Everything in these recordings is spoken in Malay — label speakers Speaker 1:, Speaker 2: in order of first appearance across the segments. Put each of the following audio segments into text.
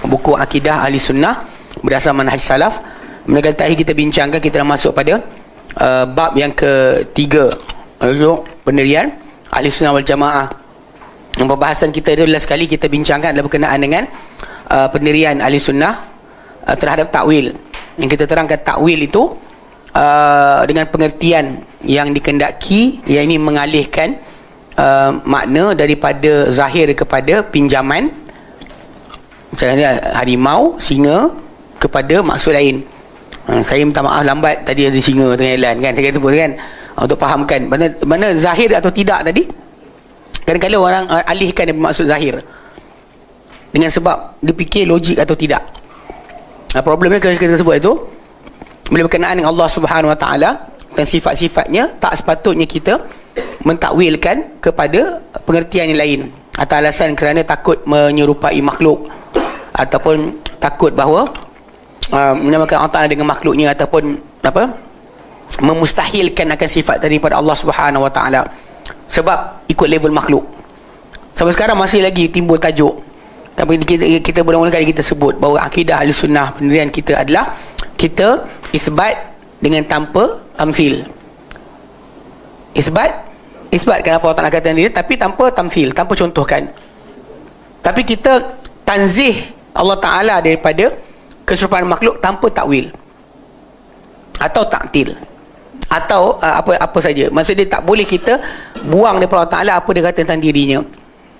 Speaker 1: buku akidah ahli sunnah berdasar manhaj salaf. Kemudian tadi kita bincangkan, kita dah masuk pada bab yang ketiga, pendirian ahli sunnah wal jamaah. Pembahasan kita adalah sekali kita bincangkan adalah berkenaan dengan pendirian ahli sunnah terhadap takwil. Yang kita terangkan takwil itu dengan pengertian yang dikendaki, yang ini mengalihkan makna daripada zahir kepada pinjaman, misalnya harimau, singa, kepada maksud lain. Saya minta maaf lambat tadi ada singa tengah jalan kan, saya kata kan, untuk fahamkan mana zahir atau tidak tadi. Kadang-kadang orang alihkan maksud zahir dengan sebab dipikir logik atau tidak. Problemnya kalau kita sebut itu, bila berkenaan dengan Allah Subhanahu Wa Taala dan sifat-sifatnya, tak sepatutnya kita mentakwilkan kepada pengertian yang lain atas alasan kerana takut menyerupai makhluk, ataupun takut bahawa menyamakan Allah Ta'ala dengan makhluknya, ataupun memustahilkan akan sifat daripada Allah Subhanahu Wa Taala sebab ikut level makhluk. Sampai sekarang masih lagi timbul tajuk, tapi kita berulang-ulang kali kita sebut bahawa akidah Ahlussunnah, pendirian kita adalah kita isbat dengan tanpa tamthil. Isbatkan apa Allah Ta'ala kata sendiri, tapi tanpa tamthil, tanpa contohkan. Tapi kita tanzih Allah Ta'ala daripada keserupaan makhluk tanpa takwil atau taktil atau apa saja. Maksud dia tak boleh kita buang daripada Allah Ta'ala apa dia kata tentang dirinya.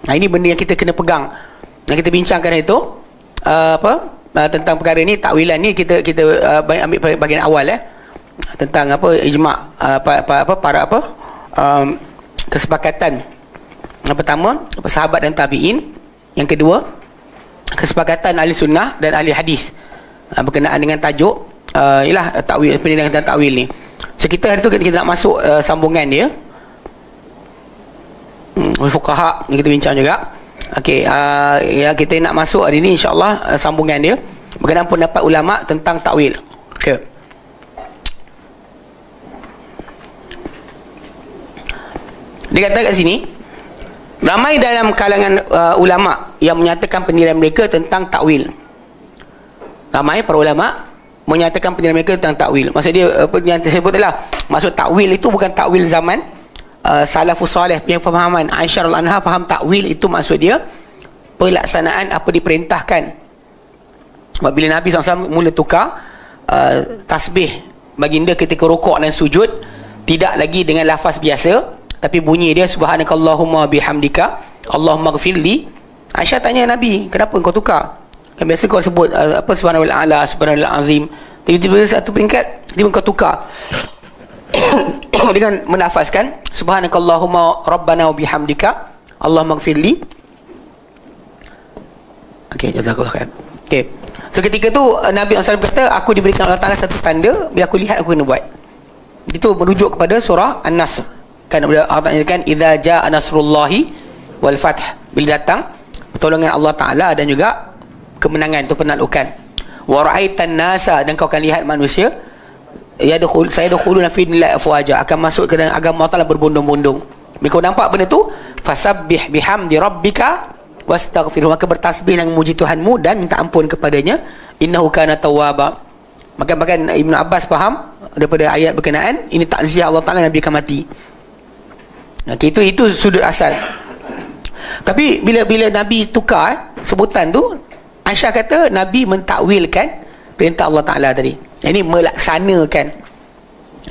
Speaker 1: Ini benda yang kita kena pegang. Yang kita bincangkan itu tentang perkara ni, takwilan ni kita ambil bahagian awal tentang ijma' para kesepakatan. Yang pertama sahabat dan tabi'in, yang kedua kesepakatan ahli sunnah dan ahli hadis berkenaan dengan tajuk ialah takwil, pendirian tentang takwil ni. So kita hari tu kita nak masuk sambungan dia fuqaha ni, kita bincang juga. Okey, ya kita nak masuk hari ni insya-Allah sambungan dia berkenaan pendapat ulama tentang takwil. Okey. Dia kata kat sini, ramai dalam kalangan ulama yang menyatakan pendirian mereka tentang takwil. Ramai para ulama menyatakan pendirian mereka tentang takwil. Maksud dia yang saya sebut adalah, maksud takwil itu bukan takwil zaman salafus salih yang pemahaman Aisyah radhiyallahu anha faham takwil itu maksud dia pelaksanaan apa diperintahkan. Sebab bila Nabi SAW mula tukar tasbih baginda ketika rukuk dan sujud, tidak lagi dengan lafaz biasa, tapi bunyi dia subhanakallahumma bihamdika Allahumma ghfirli. Aisyah tanya Nabi, kenapa kau tukar? Kan biasa kau sebut subhanallah a'la, subhanallah azim, tiba-tiba satu peringkat tiba kau tukar dengan menafaskan subhanakallahumma rabbana wa bihamdika Allahumma ghfirli. Okey, jazakallahu khair. Okey. So ketika tu Nabi SAW kata, aku diberikan Allah Ta'ala satu tanda, bila aku lihat aku kena buat. Itu merujuk kepada surah An-Nasr. Kan Allah Ta'ala katakan idza jaa nasrullahi wal fath, bila datang pertolongan Allah Ta'ala dan juga kemenangan, itu penaklukan. Wa ra'aitan nasa, dan kau akan lihat manusia sayadkhuluna fi dinillahi afwaja, akan masuk ke dalam agama Allah Ta'ala berbondong-bondong. Bila kau nampak benda tu, fasabbih bihamdi rabbika wastaghfirhu, maka bertasbih dan memuji Tuhanmu dan minta ampun kepadanya, innahu kana tawwaba. Maka bahkan Ibnu Abbas faham daripada ayat berkenaan ini takziah Allah Ta'ala Nabi akan mati. Okay, itu sudut asal. Tapi bila Nabi tukar sebutan tu, Aisyah kata Nabi mentakwilkan perintah Allah Ta'ala tadi. Ini melaksanakan.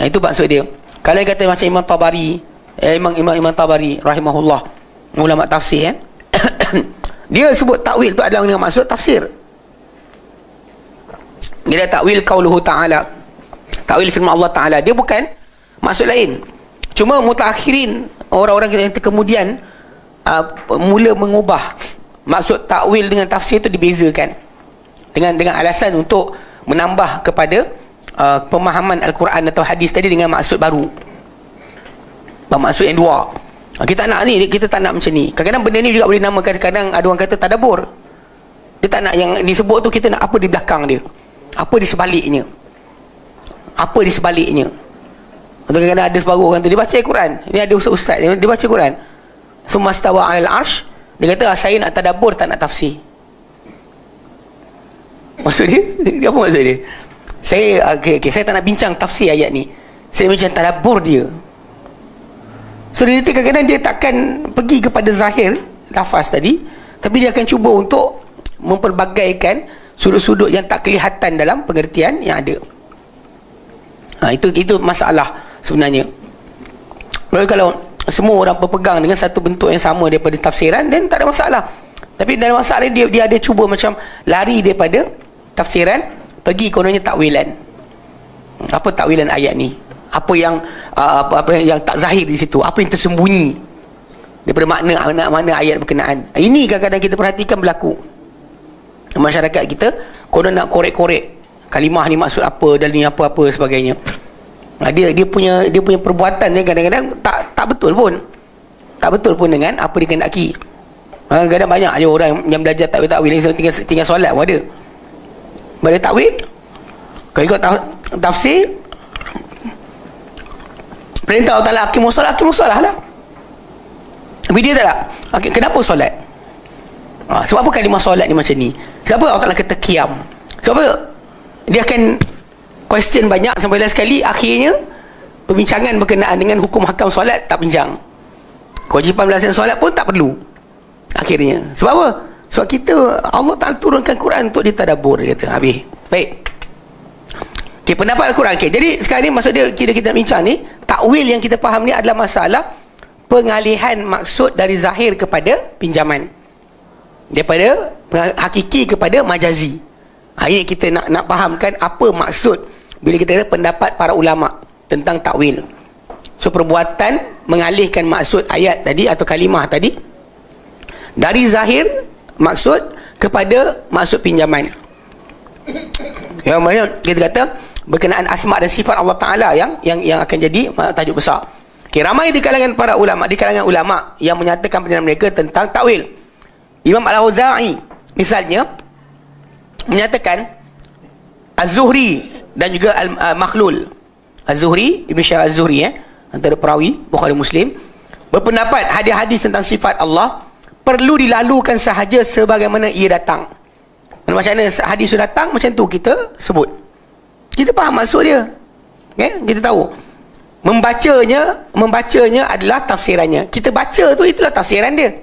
Speaker 1: Itu maksud dia. Kalau dia kata macam Imam Tabari, Imam Tabari rahimahullah, ulama tafsir dia sebut takwil tu adalah dengan maksud tafsir. Dia takwil qauluhu ta'ala, takwil firman Allah Ta'ala, dia bukan maksud lain. Cuma mutakhirin, orang-orang yang kemudian mula mengubah maksud takwil dengan tafsir itu, dibezakan dengan alasan untuk menambah kepada pemahaman Al-Quran atau hadis tadi dengan maksud baru, maksud yang dua. Kita nak ni, kita tak nak macam ni. Kadang-kadang benda ni juga boleh namakan, kadang ada orang kata tadabbur. Dia tak nak yang disebut tu, kita nak apa di belakang dia, apa di sebaliknya, apa di sebaliknya. Kadang-kadang ada sebaru orang tu, dia baca Al-Quran, ni ada ustaz dia baca Quran, thumma stawa 'alal arsh, dia kata saya nak tadabbur, tak nak tafsir. Maksud dia? Apa maksud dia? Saya saya tak nak bincang tafsir ayat ni. Saya macam tadabbur dia. So dia kadang-kadang dia takkan pergi kepada zahir lafaz tadi, tapi dia akan cuba untuk memperbagaikan sudut-sudut yang tak kelihatan dalam pengertian yang ada. Itu masalah sebenarnya. Kalau semua orang berpegang dengan satu bentuk yang sama daripada tafsiran, dan tak ada masalah. Tapi dalam masalah dia ada cuba macam lari daripada tafsiran, pergi kononnya takwilan. Apa takwilan ayat ni? Apa yang tak zahir di situ? Apa yang tersembunyi daripada makna ayat berkenaan? Ini kadang-kadang kita perhatikan berlaku masyarakat kita. Konon nak korek-korek kalimah ni maksud apa dan ni apa-apa sebagainya. Dia punya perbuatan ni kadang-kadang tak betul pun dengan apa dia kendaki. Kadang-kadang banyak aja orang yang belajar takwil tinggal solat pun ada. Pada takwil, kalau ikut tafsir, perintah Allah Ta'ala aqimus solah lah. Tapi dia tak lah. Kenapa solat? Sebab apa kalimah solat ni macam ni? Sebab apa Allah Ta'ala kata qiyam? Sebab apa? Dia akan question banyak sampai last sekali, akhirnya perbincangan berkenaan dengan hukum hakam solat tak bincang. Kewajipan melaksanakan solat pun tak perlu akhirnya. Sebab apa? Sebab kita, Allah Ta'ala turunkan Quran untuk ditadabbur, dia kata. Habis. Baik. Okay, pendapat Al-Quran. Okay, jadi sekarang ni maksud dia, kita bincang ni, takwil yang kita faham ni adalah masalah pengalihan maksud dari zahir kepada pinjaman, daripada hakiki kepada majazi. Ini kita nak fahamkan apa maksud bila kita kata pendapat para ulama tentang takwil. So perbuatan mengalihkan maksud ayat tadi atau kalimah tadi dari zahir maksud kepada maksud pinjaman. Yang mana kita kata berkenaan asma dan sifat Allah Ta'ala yang akan jadi tajuk besar. Okay, ramai di kalangan para ulama, di kalangan ulama yang menyatakan pendapat mereka tentang takwil. Imam Al-Auza'i misalnya menyatakan, Az-Zuhri dan juga Al-Makhlul, Az-Zuhri, Ibn Syihab Az-Zuhri antara perawi Bukhari Muslim, berpendapat hadis-hadis tentang sifat Allah perlu dilalukan sahaja sebagaimana ia datang. Macam mana hadis itu datang, macam tu kita sebut. Kita faham maksud dia. Okay? Kita tahu. Membacanya adalah tafsirannya. Kita baca tu, itulah tafsiran dia.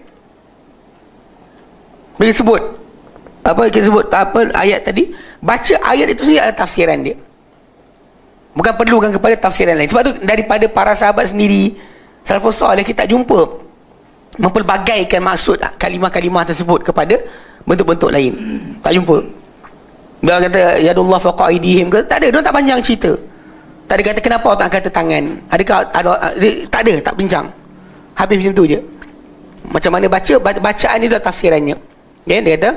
Speaker 1: Bila sebut ayat tadi, baca ayat itu sendiri adalah tafsiran dia. Bukan perlukan kepada tafsiran lain. Sebab tu daripada para sahabat sendiri, salafus salih, kita tak jumpa mempelbagaikan maksud kalimah-kalimah tersebut kepada bentuk-bentuk lain. Tak jumpa. Dia kata yadullah faqa aydihim ke, tak ada. Dia tak panjang cerita. Tak ada kata kenapa Allah kata tangan. Tak ada, tak bincang. Habis macam tu je. Macam mana bacaan ni dah tafsirannya. Okay, dia kata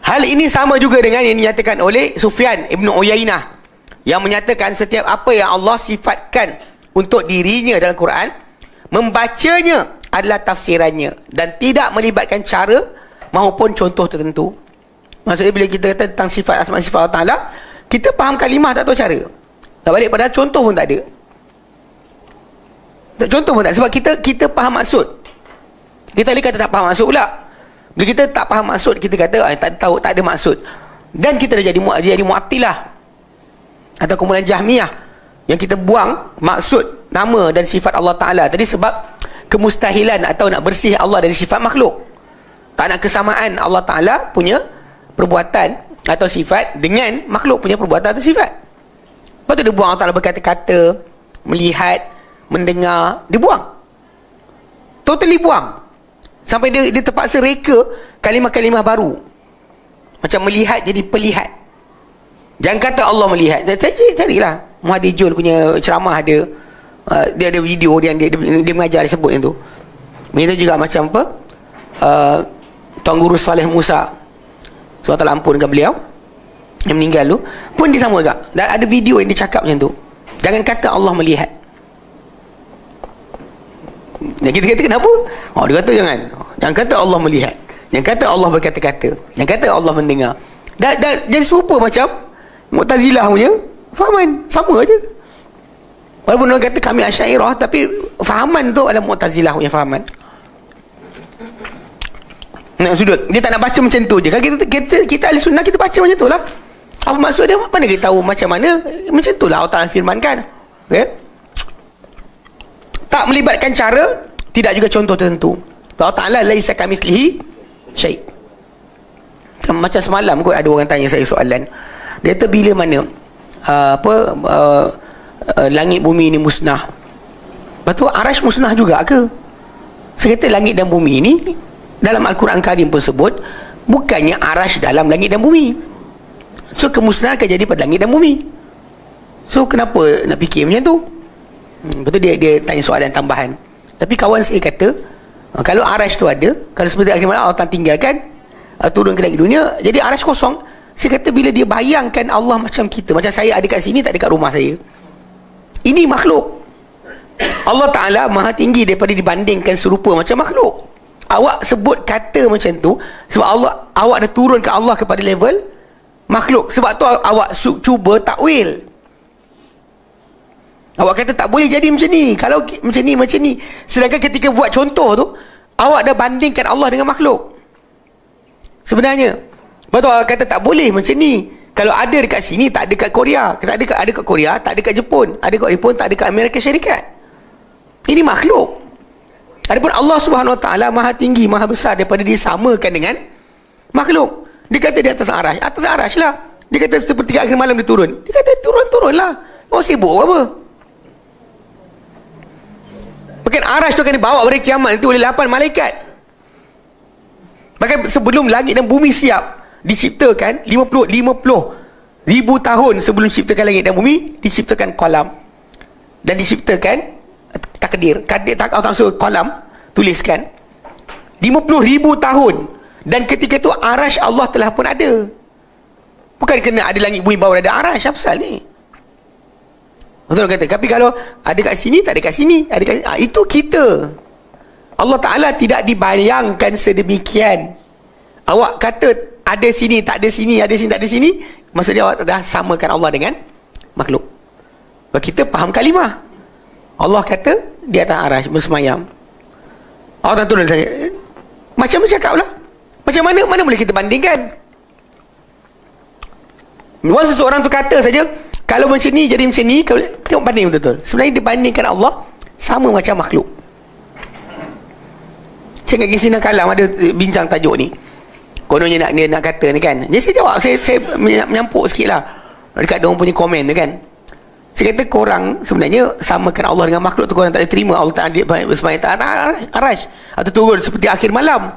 Speaker 1: hal ini sama juga dengan yang dinyatakan oleh Sufyan Ibn Uyainah, yang menyatakan setiap apa yang Allah sifatkan untuk dirinya dalam Quran, membacanya adalah tafsirannya dan tidak melibatkan cara maupun contoh tertentu. Maksudnya bila kita kata tentang sifat asma sifat Allah Ta'ala, kita faham kalimah tak tahu cara. Tak balik padahal contoh pun tak ada. Contoh pun tak ada. Sebab kita faham maksud. Kita boleh kata tak faham maksud pula. Bila kita tak faham maksud, kita kata tak tahu, tak ada maksud. Dan kita dah jadi Mu'attilah atau kumpulan Jahmiyah, yang kita buang maksud nama dan sifat Allah Ta'ala tadi sebab kemustahilan atau nak bersih Allah dari sifat makhluk. Tak nak kesamaan Allah Ta'ala punya perbuatan atau sifat dengan makhluk punya perbuatan atau sifat. Lepas tu dia buang Allah Ta'ala berkata-kata, melihat, mendengar, dia buang. Totally buang. Sampai dia terpaksa reka kalimah-kalimah baru. Macam melihat jadi pelihat. Jangan kata Allah melihat. Carilah Muhathir Jul punya ceramah ada. Dia ada video dia mengajar, dia sebut yang tu. Begitu juga macam apa, Tuan Guru Saleh Musa, SWT ampunkan beliau yang meninggal tu, pun dia sama juga. Dan ada video yang dia cakap macam tu. Jangan kata Allah melihat. Dan kita kata kenapa? Dia kata jangan kata Allah melihat, jangan kata Allah berkata-kata, jangan kata Allah mendengar. Dan jadi serupa macam Mu'tazilah punya fahaman. Sama aja. Walaupun orang kata kami Asy'ariyah, tapi fahaman tu adalah Mu'tazilah punya fahaman. Nak sudut. Dia tak nak baca macam tu je. Kan kita ahli sunnah, kita baca macam tu lah. Apa maksud dia? Mana kita tahu macam mana? Macam tu lah Allah Ta'ala firmankan. Okay? Tak melibatkan cara, tidak juga contoh tertentu. Allah Ta'ala laisa kamitslihi syai'. Macam semalam kot ada orang tanya saya soalan. Dia kata bila mana langit bumi ni musnah. Lepas tu arash musnah juga ke? Saya kata langit dan bumi ni dalam Al-Quran Karim pun sebut bukannya arash dalam langit dan bumi. So kemusnahan akan jadi pada langit dan bumi. So kenapa nak fikir macam tu? Betul dia tanya soalan tambahan. Tapi kawan saya kata kalau arash tu ada, kalau seperti akhir malam Allah tinggalkan, turun ke langit dunia, jadi arash kosong. Saya kata bila dia bayangkan Allah macam kita, macam saya ada kat sini, tak ada kat rumah saya. Ini makhluk. Allah Ta'ala maha tinggi daripada dibandingkan serupa macam makhluk. Awak sebut kata macam tu sebab awak dah turun ke Allah kepada level makhluk. Sebab tu awak cuba takwil. Awak kata tak boleh jadi macam ni, kalau macam ni. Sedangkan ketika buat contoh tu, awak dah bandingkan Allah dengan makhluk. Sebenarnya betul, awak kata tak boleh macam ni. Kalau ada dekat sini, tak ada kat Korea. Ada kat Korea, tak ada kat Jepun. Ada kat Jepun, tak ada kat Amerika Syarikat. Ini makhluk. Adapun Allah Subhanahu Wa Taala maha tinggi, maha besar daripada disamakan dengan makhluk. Dia kata di atas arash. Atas arash lah. Dia kata sepertiga akhir malam dia turun. Dia kata turun lah. Oh sibuk apa? Bahkan arash tu akan dibawa pada kiamat itu oleh 8 malaikat. Bahkan sebelum langit dan bumi siap diciptakan, 50 ribu tahun sebelum ciptakan langit dan bumi, diciptakan kolam. Dan diciptakan takdir tak tahu kolam, tuliskan 50,000 tahun. Dan ketika itu arash Allah telah pun ada. Bukan kena ada langit bumi baru ada arash. Apa pasal ni? Betul kata. Tapi kalau ada kat sini, tak ada kat sini, ada kat sini, itu kita. Allah Ta'ala tidak dibayangkan sedemikian. Awak kata ada sini, tak ada sini, ada sini, tak ada sini, maksudnya awak dah samakan Allah dengan makhluk. Kalau kita faham kalimah, Allah kata di atas arash bersemayam. Allah tak turun saja. Macam bercakap lah. Macam mana boleh kita bandingkan? Once seseorang tu kata saja, kalau macam ni jadi macam ni, kalau tengok banding betul-betul. Sebenarnya dibandingkan Allah sama macam makhluk. Saya kat Kisah Kalam ada bincang tajuk ni. Kononnya nak kata ni kan. Jadi saya jawab, saya menyampuk sikit lah dekat dia orang punya komen tu kan. Saya kata korang sebenarnya samakan Allah dengan makhluk tu, korang tak boleh terima Allah Ta'ala bersemayam arash atau turun seperti akhir malam.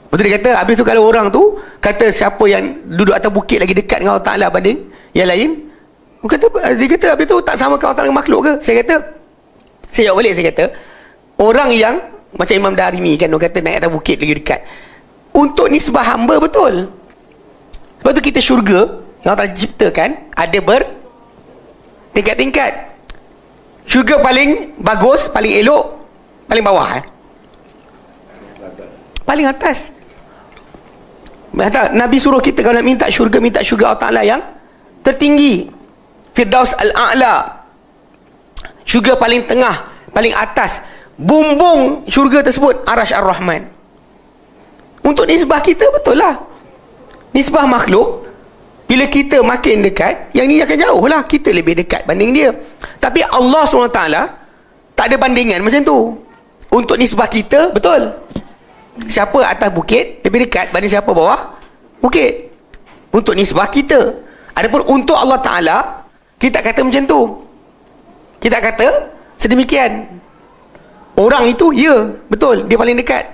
Speaker 1: Betul dia kata. Habis tu kalau orang tu kata siapa yang duduk atas bukit lagi dekat dengan Allah Ta'ala banding yang lain, dia kata habis tu tak samakan Allah Ta'ala dengan makhluk ke? Saya jawab balik, saya kata orang yang macam Imam Darimi kan, dia kata naik atas bukit lagi dekat, untuk nisbah hamba betul. Sebab tu kita syurga yang Allah Ta'ala ciptakan ada tingkat-tingkat. Syurga paling bagus, paling elok, paling bawah paling atas. Nabi suruh kita kalau nak minta syurga Allah Ta'ala yang tertinggi, Firdaus Al-A'la, syurga paling tengah, paling atas. Bumbung syurga tersebut Arash Ar-Rahman. Untuk nisbah kita betul lah. Nisbah makhluk, bila kita makin dekat, yang ni akan jauh lah, kita lebih dekat banding dia. Tapi Allah SWT tak ada bandingan macam tu. Untuk nisbah kita betul, siapa atas bukit lebih dekat banding siapa bawah bukit, untuk nisbah kita. Adapun untuk Allah Ta'ala, kita kata macam tu, kita kata sedemikian. Orang itu, ya, betul, dia paling dekat.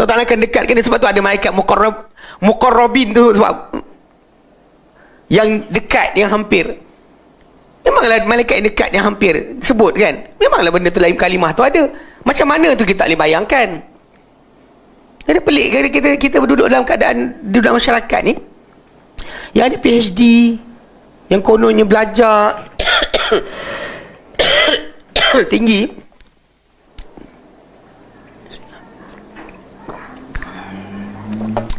Speaker 1: Allah Ta'ala akan dekatkan dia, sebab tu ada malaikat muqarrabin tu, sebab yang dekat, yang hampir. Memanglah malaikat yang dekat, yang hampir sebut kan, memanglah benda tu lain, kalimah tu ada. Macam mana tu kita tak boleh bayangkan. Jadi pelik kita berduduk dalam keadaan duduk dalam masyarakat ni yang ada PhD, yang kononnya belajar tinggi,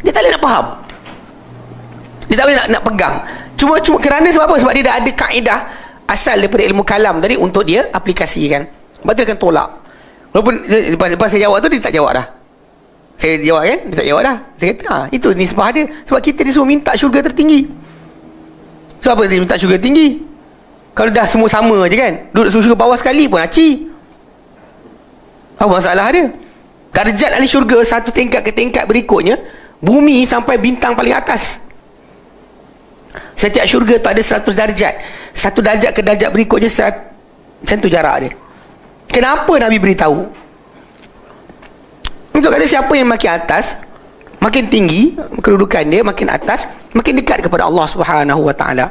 Speaker 1: dia tak boleh nak faham, dia tak boleh nak pegang. Cuma kerana sebab apa? Sebab dia dah ada kaedah asal daripada ilmu kalam tadi untuk dia aplikasikan. Sebab tu dia akan tolak. Walaupun lepas saya jawab tu, dia tak jawab dah. Saya jawab kan? Dia tak jawab dah. Saya kata, itu nisbah dia. Sebab kita disuruh minta syurga tertinggi. Sebab apa dia minta syurga tinggi? Kalau dah semua sama je kan, duduk syurga bawah sekali pun aci. Apa masalah dia? Darjat ahli syurga satu tingkat ke tingkat berikutnya, bumi sampai bintang paling atas. Setiap syurga tu ada 100 darjat. Satu darjat ke darjat berikutnya macam tu jarak dia. Kenapa Nabi beritahu? Untuk kata siapa yang makin atas, makin tinggi kedudukan dia, makin atas, makin dekat kepada Allah Subhanahu Wa Taala.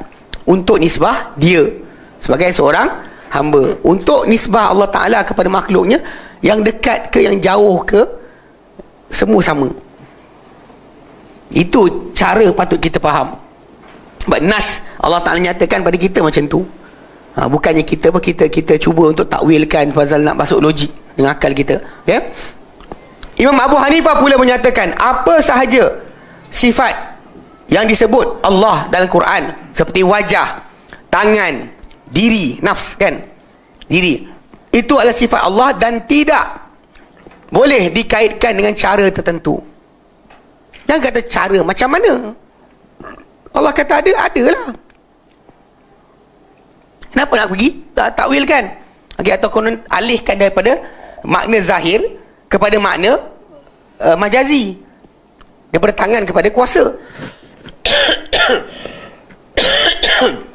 Speaker 1: Untuk nisbah dia sebagai seorang hamba, untuk nisbah Allah Taala kepada makhluknya, yang dekat ke yang jauh ke, semua sama. Itu cara patut kita faham. Sebab nas Allah Taala nyatakan pada kita macam tu. Bukannya kita cuba untuk takwilkan pasal nak masuk logik dengan akal kita. Okay? Imam Abu Hanifah pula menyatakan apa sahaja sifat yang disebut Allah dalam Quran, seperti wajah, tangan, diri, nafs kan, diri, itu adalah sifat Allah dan tidak boleh dikaitkan dengan cara tertentu. Jangan kata cara macam mana. Allah kata ada lah. Kenapa nak pergi takwilkan? Okay, atau alihkan daripada makna zahir kepada makna majazi, daripada tangan kepada kuasa.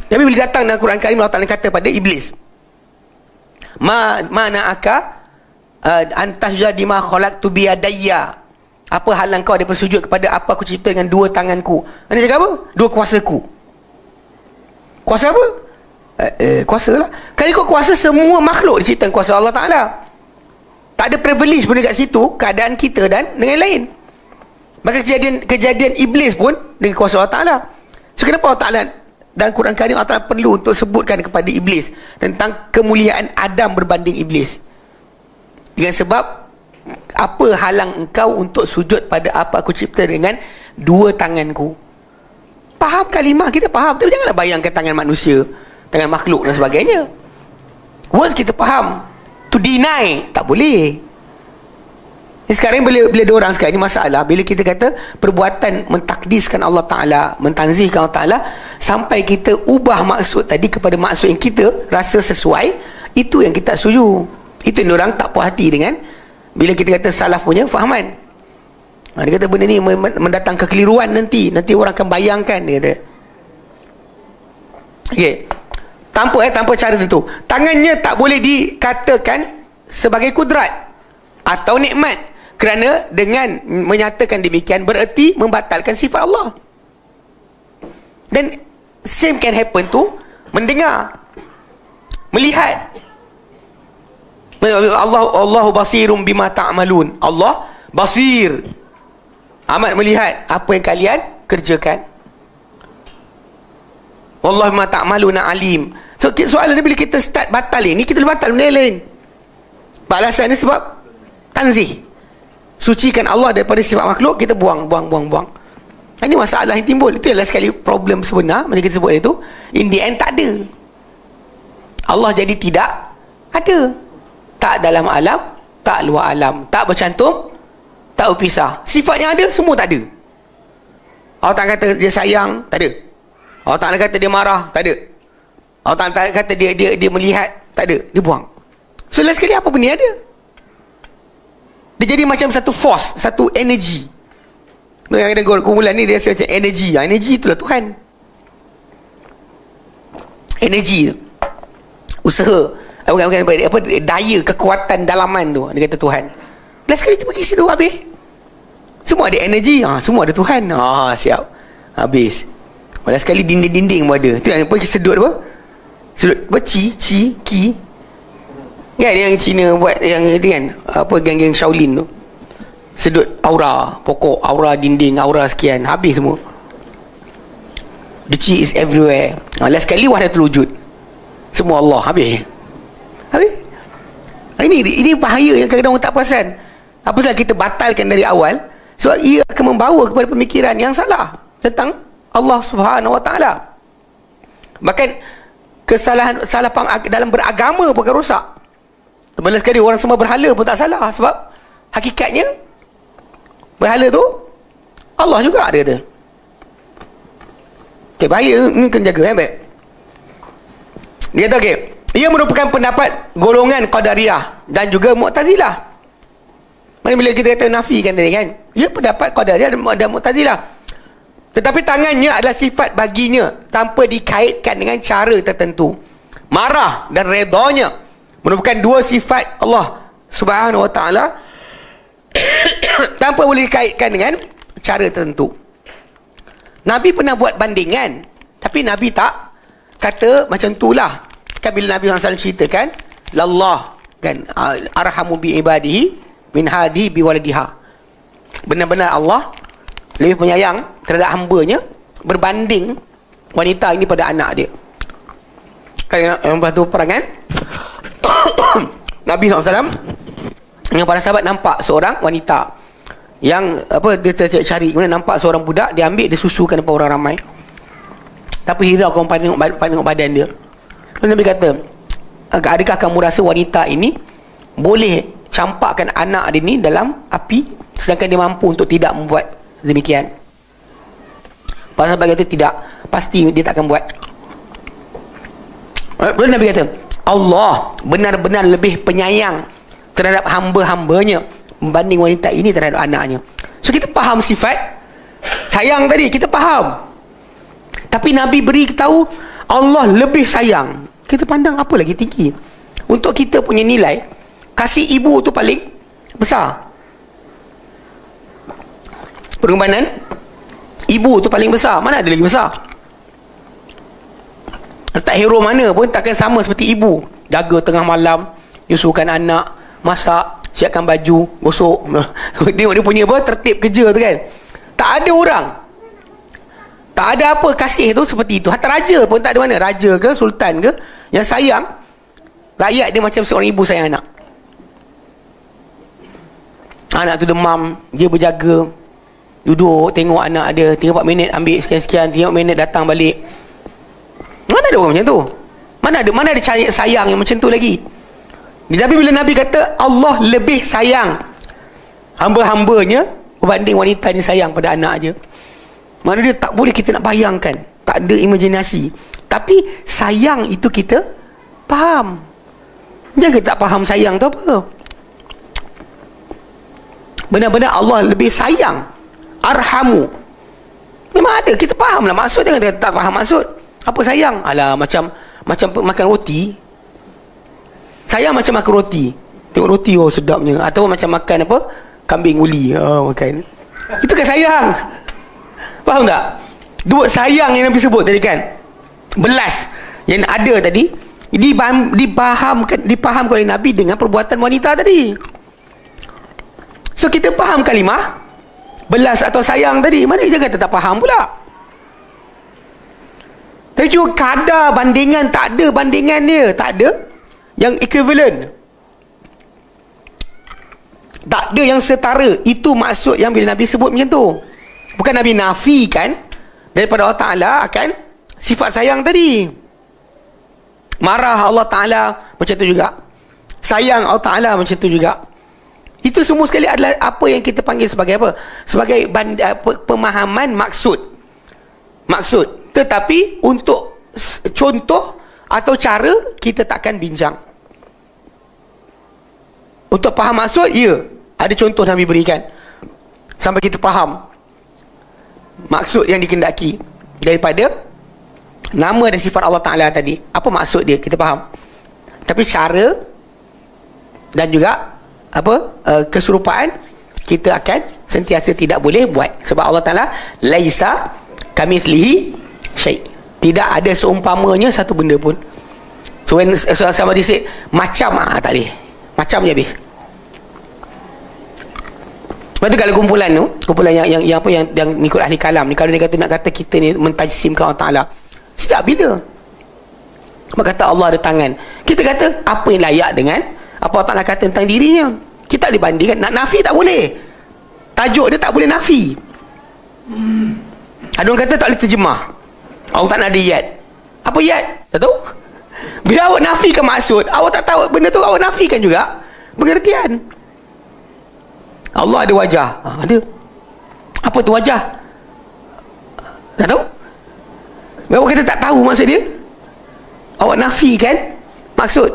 Speaker 1: Tapi bila datang dalam Quran Karim, Allah Ta'ala kata pada iblis, mana aka antas jadi ma khalaqtu bi yadayya, apa halang kau daripada sujud kepada apa aku cipta dengan dua tanganku. Anda cakap apa? Dua kuasaku. Kuasa apa? Kuasa lah. Kali kau kuasa semua makhluk diciptakan kuasa Allah Ta'ala. Tak ada privilege pun dekat situ, keadaan kita dan dengan lain. Maka kejadian iblis pun dengan kuasa Allah Ta'ala. So kenapa Allah Ta'ala dalam Quran Karim Allah Ta'ala perlu untuk sebutkan kepada iblis tentang kemuliaan Adam berbanding iblis? Dengan sebab apa halang engkau untuk sujud pada apa aku cipta dengan dua tanganku? Faham kalimah kita, faham. Tapi janganlah bayangkan tangan manusia, tangan makhluk dan sebagainya. Once kita faham, to deny tak boleh. Sekarang bila ada orang sekarang ni masalah, bila kita kata perbuatan mentakdiskan Allah Ta'ala, mentanzihkan Allah Ta'ala, sampai kita ubah maksud tadi kepada maksud yang kita rasa sesuai, itu yang kita setuju. Itu yang orang tak puas hati dengan bila kita kata salaf punya fahaman. Dia kata benda ni mendatang kekeliruan nanti orang akan bayangkan, dia kata. Okay, tanpa cara tentu. Tangannya tak boleh dikatakan sebagai kudrat atau nikmat, kerana dengan menyatakan demikian bererti membatalkan sifat Allah. Dan same can happen to mendengar, melihat. Allahu basirum bima ta'malun. Allah basir, amat melihat apa yang kalian kerjakan. Wallahu bima ta'maluna alim. So soalan ni bila kita start batal ini, kita batal benda lain. Alasan ni sebab tanzih, sucikan Allah daripada sifat makhluk, kita buang. Ini masalah yang timbul. Itu adalah sekali problem sebenar. Macam kita sebut itu, in the end tak ada. Allah jadi tidak ada. Tak dalam alam, tak luar alam, tak bercantum, tak berpisah. Sifat yang ada, semua tak ada. Allah tak kata dia sayang, tak ada. Allah tak kata dia marah, tak ada. Allah tak kata dia melihat, tak ada. Dia buang. So last sekali apa benda ada? Dia jadi macam satu force, satu energy. Kadang-kadang kumpulan ni dia rasa macam energy. Energy itulah Tuhan. Energy, usaha, bukan apa, daya, kekuatan dalaman tu, dia kata Tuhan. Last sekali dia pergi situ, habis. Semua ada energy, semua ada Tuhan. Siap, habis. Last sekali dinding-dinding pun ada. Tu yang pergi sedut apa? Sedut apa? Ki kan, yang Cina buat, yang itu kan, apa, geng-geng Shaolin tu, sedut aura, pokok, aura dinding, aura sekian, habis semua. The chi is everywhere. Last sekali wahdatul wujud, semua Allah, habis. Ini bahaya yang kadang-kadang orang tak perasan. Apa sahaja kita batalkan dari awal, sebab ia akan membawa kepada pemikiran yang salah tentang Allah Subhanahu Wa Taala. Bahkan kesalahan dalam beragama pun akan rosak. Sebenarnya sekali orang semua berhala pun tak salah, sebab hakikatnya Berhala tu Allah juga dia kata. Okay, bahaya ni kena jaga baik. Dia kata okey, ia merupakan pendapat golongan Qadariyah dan juga Mu'tazilah. Mana bila kita kata nafikan tadi kan, ia pendapat Qadariyah dan Mu'tazilah. Tetapi tangannya adalah sifat baginya tanpa dikaitkan dengan cara tertentu. Marah dan redanya merupakan dua sifat Allah Subhanahu wa ta'ala tanpa boleh dikaitkan dengan cara tertentu. Nabi pernah buat bandingan, tapi Nabi tak kata macam itulah. Kan bila Nabi SAW ceritakan, lallah kan arhamu bi ibadihi min hadi bi waladiha. Benar-benar Allah lebih penyayang terhadap hambanya berbanding wanita ini pada anak dia. Kan yang lepas tu perangan Nabi SAW dengan para sahabat nampak seorang wanita yang dia cari, kemudian nampak seorang budak, dia ambil, dia susukan depan orang ramai. Tapi hirau kamu tengok badan dia. Lalu Nabi kata, adakah kamu rasa wanita ini boleh campakkan anak dia ni dalam api sedangkan dia mampu untuk tidak membuat demikian? Para sahabat kata tidak, pasti dia tak akan buat. Lalu Nabi kata, Allah benar-benar lebih penyayang terhadap hamba-hambanya membanding wanita ini terhadap anaknya. So kita faham sifat sayang tadi, kita faham. Tapi Nabi beri tahu Allah lebih sayang. Kita pandang apa lagi tinggi. Untuk kita punya nilai, kasih ibu tu paling besar. Pengorbanan ibu tu paling besar. Mana ada lagi besar? Letak hero mana pun takkan sama seperti ibu. Jaga tengah malam, nyusukan anak, masak, siapkan baju, gosok. Tengok dia punya tertib kerja tu kan. Tak ada orang, tak ada apa kasih tu seperti itu. Hatta raja pun tak ada mana, raja ke sultan ke, yang sayang rakyat dia macam seorang ibu sayang anak. Anak tu demam, dia berjaga, duduk tengok anak dia 3-4 minit, ambil sekian-sekian, 3 minit datang balik. Mana ada orang macam tu? Mana ada sayang yang macam tu lagi? Tapi bila Nabi kata Allah lebih sayang hamba-hambanya berbanding wanita ni sayang pada anak je, mana dia tak boleh kita nak bayangkan, tak ada imajinasi. Tapi sayang itu kita faham. Jangan kita tak faham sayang tu apa. Benar-benar Allah lebih sayang, arhamu. Memang ada, kita faham lah maksud. Jangan kita tak faham maksud. Apa sayang? Alah, macam makan roti. Sayang macam makan roti. Tengok roti, oh sedapnya. Atau macam makan apa? Kambing uli. Oh, makan. Itu kan sayang. Faham tak? Dua sayang yang Nabi sebut tadi kan. Belas yang ada tadi dipahamkan oleh Nabi dengan perbuatan wanita tadi. So kita faham kalimah belas atau sayang tadi. Mana dia kata tak faham pula? Tapi cuma kadar bandingan, tak ada bandingan dia. Tak ada yang equivalent, tak ada yang setara. Itu maksud yang bila Nabi sebut macam tu. Bukan Nabi nafikan daripada Allah Ta'ala akan sifat sayang tadi. Marah Allah Ta'ala macam tu juga, sayang Allah Ta'ala macam tu juga. Itu semua sekali adalah apa yang kita panggil sebagai apa? Sebagai pemahaman maksud. Tetapi untuk contoh atau cara kita takkan bincang. Untuk faham maksud, ya, ada contoh Nabi berikan sampai kita faham maksud yang dikehendaki daripada nama dan sifat Allah Ta'ala tadi. Apa maksud dia, kita faham. Tapi cara dan juga keserupaan kita akan sentiasa tidak boleh buat. Sebab Allah Ta'ala laisa kamitslihi syai'. Tidak ada seumpamanya satu benda pun. So when somebody say macam, tak boleh. Macam je habis. Lepas tu kalau kumpulan yang ikut ahli kalam ni, kalau dia kata nak kata kita ni mentajsimkan Allah Ta'ala, sejak bila? Sebab kata Allah ada tangan, kita kata apa yang layak dengan apa Allah Ta'ala kata tentang dirinya. Kita tak dibandingkan. Nak nafi tak boleh. Tajuk dia tak boleh nafi. Ada orang kata tak boleh terjemah. Awak tak nak ada yad. Apa yad? Tak tahu. Bila awak nafikan maksud, awak tak tahu benda tu, awak nafikan juga pengertian. Allah ada wajah, ada. Apa tu wajah? Tak tahu? Bapak kata tak tahu maksud dia. Awak nafikan maksud.